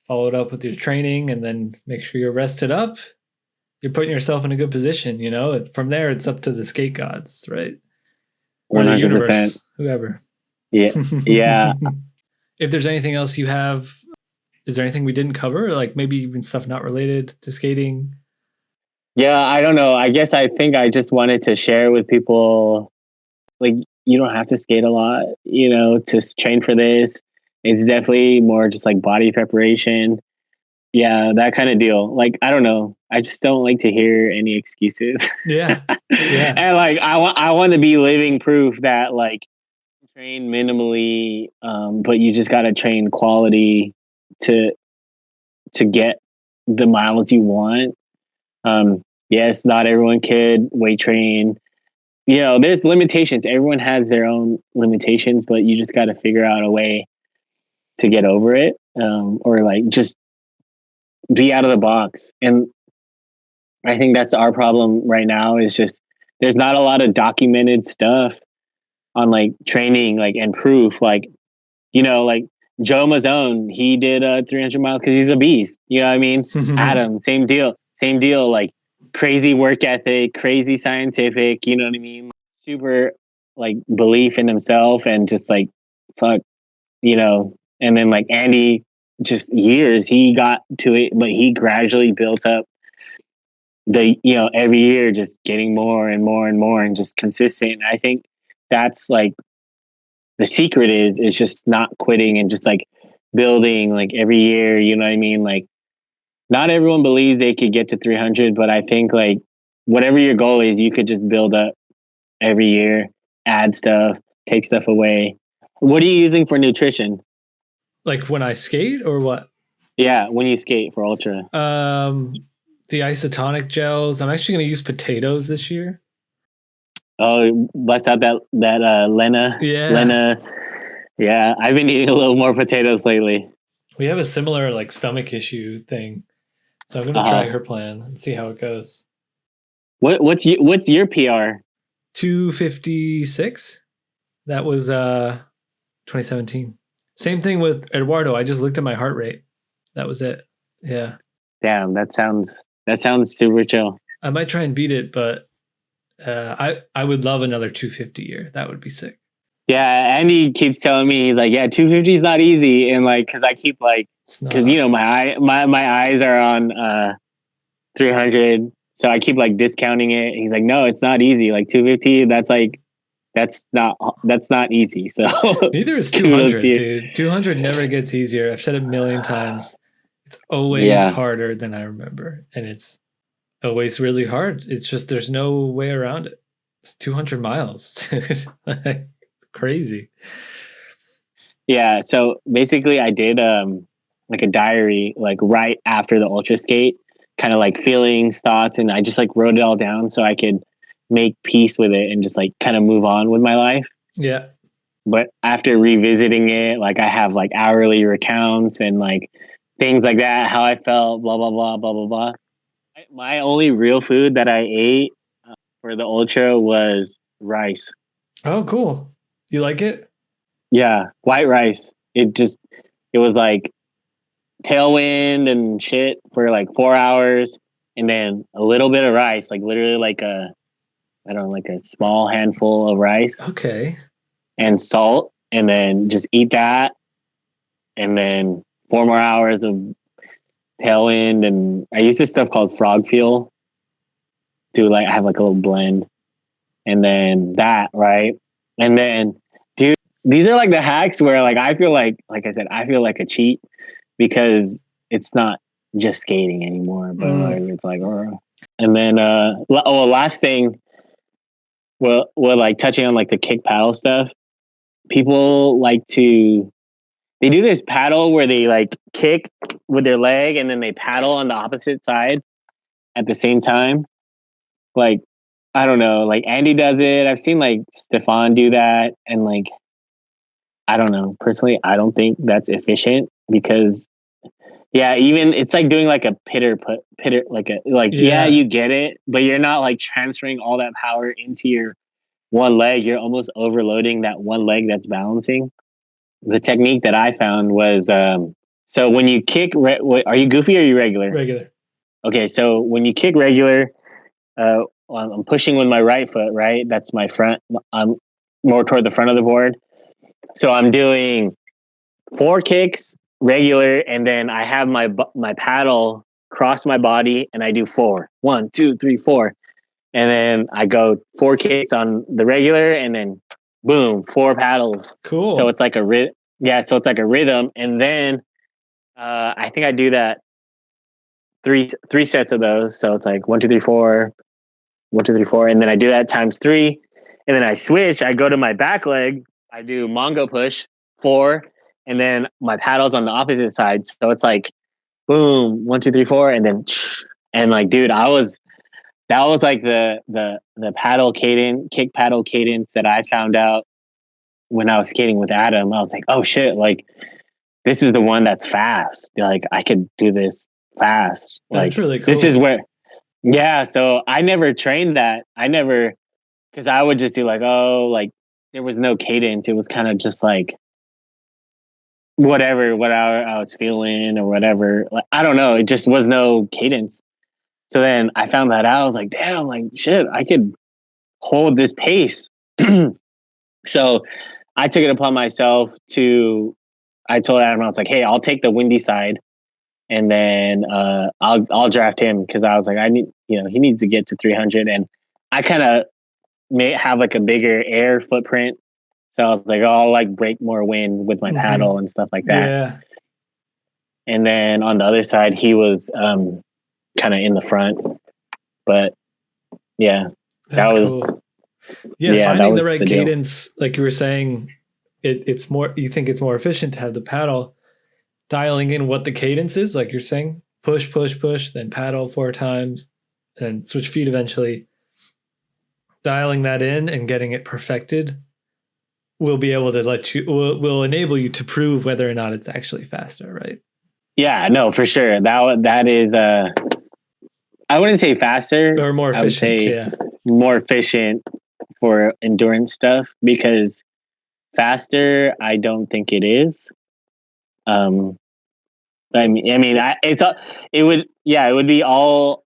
followed up with your training, and then make sure you're rested up. You're putting yourself in a good position. From there, it's up to the skate gods, right? Or 100%. The universe, whoever. Yeah. Yeah. If there's anything else you have, is there anything we didn't cover? Like maybe even stuff not related to skating? Yeah, I don't know. I guess I think I just wanted to share with people, like, you don't have to skate a lot, to train for this. It's definitely more just like body preparation. Yeah, that kind of deal. Like, I don't know. I just don't like to hear any excuses. Yeah. Yeah. And like, I want to be living proof that like train minimally, but you just got to train quality to get the miles you want. Yes, not everyone could weight train. There's limitations. Everyone has their own limitations, but you just got to figure out a way to get over it, or like just be out of the box. And I think that's our problem right now is just there's not a lot of documented stuff on like training, like, and proof. Like, like Joe Mazzone, he did 300 miles because he's a beast. You know what I mean? Adam, same deal. Like crazy work ethic, crazy scientific. You know what I mean? Super like belief in himself and just like fuck, And then like Andy, just years he got to it, but he gradually built up every year just getting more and more and more and just consistent. I think that's like the secret is just not quitting and just like building like every year, you know what I mean? Like not everyone believes they could get to 300, but I think like whatever your goal is, you could just build up every year, add stuff, take stuff away. What are you using for nutrition? Like when I skate or what? Yeah, when you skate for ultra. The isotonic gels. I'm actually going to use potatoes this year. Oh, bust out that Lena. Yeah. Lena. Yeah, I've been eating a little more potatoes lately. We have a similar like stomach issue thing. So I'm going to try her plan and see how it goes. What's your PR? 256. That was 2017. Same thing with Eduardo. I just looked at my heart rate. That was it. Yeah. Damn, that sounds super chill. I might try and beat it, but I would love another 250 year. That would be sick. Yeah, Andy keeps telling me, he's like, yeah, 250 is not easy, and like, because I keep like, because you know my eyes are on 300, so I keep like discounting it. He's like, no, it's not easy. Like 250, that's not easy. So neither is 200, dude. 200 never gets easier. I've said it a million times. It's always harder than I remember, and it's always really hard. It's just there's no way around it. It's 200 miles. Like, crazy. Yeah, so basically I did like a diary like right after the ultra skate, kind of like feelings, thoughts, and I just like wrote it all down so I could make peace with it and just like kind of move on with my life. Yeah. But after revisiting it, like I have like hourly recounts and like things like that, how I felt, blah blah blah blah blah blah. My only real food that I ate for the ultra was rice. Oh, cool. You like it? Yeah, white rice. It was like tailwind and shit for like 4 hours, and then a little bit of rice, like literally like I don't know, like a small handful of rice. Okay. And salt, and then just eat that, and then 4 more hours of tailwind. And I use this stuff called frog fuel to like I have like a little blend, and then that, right? And then, dude, these are like the hacks where like I feel like I said, I feel like a cheat because it's not just skating anymore, but like it's like, and then last thing, well, like touching on like the kick paddle stuff, people like to, they do this paddle where they like kick with their leg and then they paddle on the opposite side at the same time. Like, I don't know, like Andy does it. I've seen like Stefan do that. And like, I don't know, personally, I don't think that's efficient because yeah, even it's like doing like a pitter, like yeah, you get it, but you're not like transferring all that power into your one leg. You're almost overloading that one leg that's balancing. The technique that I found was so when you kick, are you goofy or are you regular? Regular. Okay, so when you kick regular, I'm pushing with my right foot, right? That's my front. I'm more toward the front of the board. So I'm doing 4 kicks regular, and then I have my paddle cross my body, and I do 4. 1, 2, 3, 4, and then I go 4 kicks on the regular, and then boom, 4 paddles. Cool. So it's like a yeah, so it's like a rhythm, and then I think I do that three sets of those. So it's like 1, 2, 3, 4, 1, 2, 3, 4, and then I do that times 3, and then I switch. I go to my back leg. I do Mongo push 4, and then my paddle's on the opposite side. So it's like boom, 1, 2, 3, 4, and then and like, dude, that was like the paddle cadence, kick paddle cadence that I found out when I was skating with Adam. I was like, oh shit, like this is the one that's fast. Like I could do this fast. That's like really cool. This is where, yeah. So I never trained that. Because I would just do like, oh, like there was no cadence. It was kind of just like what I was feeling or whatever. Like I don't know. It just was no cadence. So then I found that out. I was like, damn, like shit, I could hold this pace. So I took it upon myself I told Adam, I was like, hey, I'll take the windy side, and then I'll draft him, because I was like, he needs to get to 300, and I kind of may have like a bigger air footprint. So I was like, oh, I'll like break more wind with my paddle and stuff like that. Yeah. And then on the other side, he was kind of in the front. But yeah, That's that was cool. Yeah, finding the right cadence, like you were saying, it's more, you think it's more efficient to have the paddle dialing in what the cadence is, like you're saying, push, push, push, then paddle 4 times, and switch feet eventually. Dialing that in and getting it perfected will be able to will enable you to prove whether or not it's actually faster, right? Yeah, no, for sure. That is I wouldn't say faster, or more efficient. I would say more efficient for endurance stuff, because faster, I don't think it is. It would, yeah, it would be all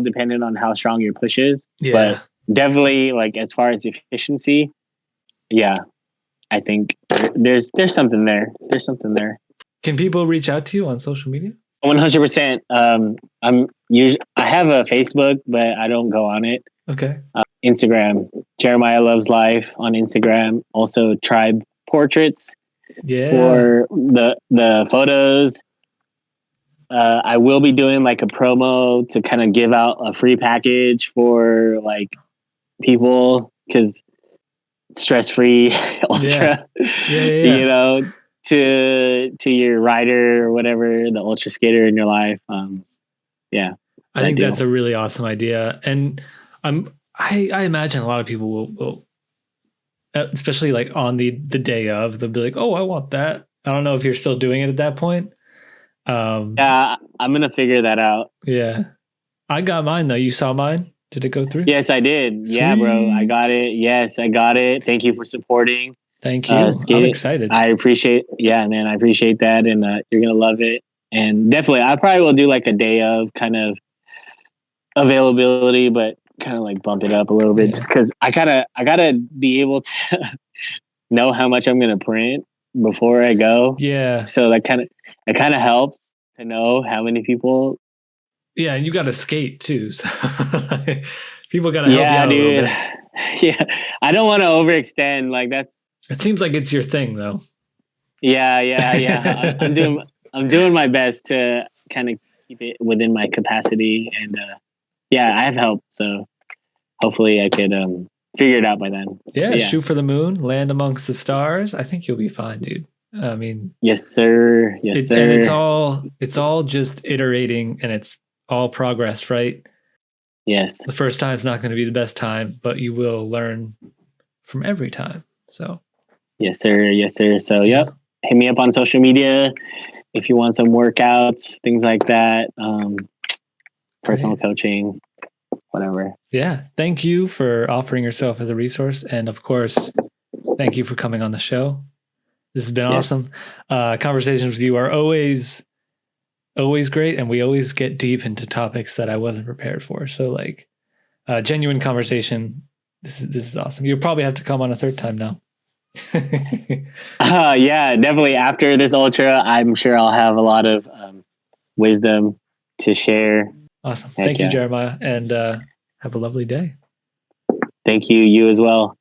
dependent on how strong your push is. Yeah. But definitely, like as far as efficiency, yeah, I think there's something there. There's something there. Can people reach out to you on social media? 100%. I have a Facebook, but I don't go on it. Okay. Instagram, Jeremiah Loves Life on Instagram. Also, Tribe Portraits Yeah. for the photos. I will be doing like a promo to kind of give out a free package for like people, because stress free ultra. Yeah. You know, to your rider or whatever, the ultra skater in your life. Yeah. I think that's a really awesome idea, and I imagine a lot of people will especially like on the day of, they'll be like, oh, I want that. I don't know if you're still doing it at that point. Yeah, I'm gonna figure that out. Yeah, I got mine though. You saw mine? Did it go through? Yes, I did. Sweet. Yeah, bro, I got it. Yes, I got it. Thank you for supporting. Thank you. I'm excited. I appreciate. Yeah, man, I appreciate that, and you're gonna love it. And definitely, I probably will do like a day of kind of availability, but kind of like bump it up a little bit, just because I gotta be able to know how much I'm gonna print before I go. Yeah. So that kind of helps to know how many people. Yeah, and you got to skate too, so people got to help you out a little bit. Yeah, I don't want to overextend. Like that's. It seems like it's your thing, though. Yeah. I'm doing my best to kind of keep it within my capacity, and yeah, I have help, so hopefully I could figure it out by then. Yeah, shoot for the moon, land amongst the stars. I think you'll be fine, dude. I mean, yes, sir. Yes, sir. And it's all just iterating, and it's all progress, right? Yes. The first time's not going to be the best time, but you will learn from every time. So. Yes, sir. Yes, sir. So, yep. Hit me up on social media if you want some workouts, things like that. Personal coaching, whatever. Yeah. Thank you for offering yourself as a resource. And of course, thank you for coming on the show. This has been awesome. Conversations with you are always great. And we always get deep into topics that I wasn't prepared for. So like genuine conversation. This is awesome. You'll probably have to come on a third time now. Yeah, definitely. After this ultra, I'm sure I'll have a lot of wisdom to share. Awesome. Thank you, Jeremiah, and have a lovely day. Thank you. You as well.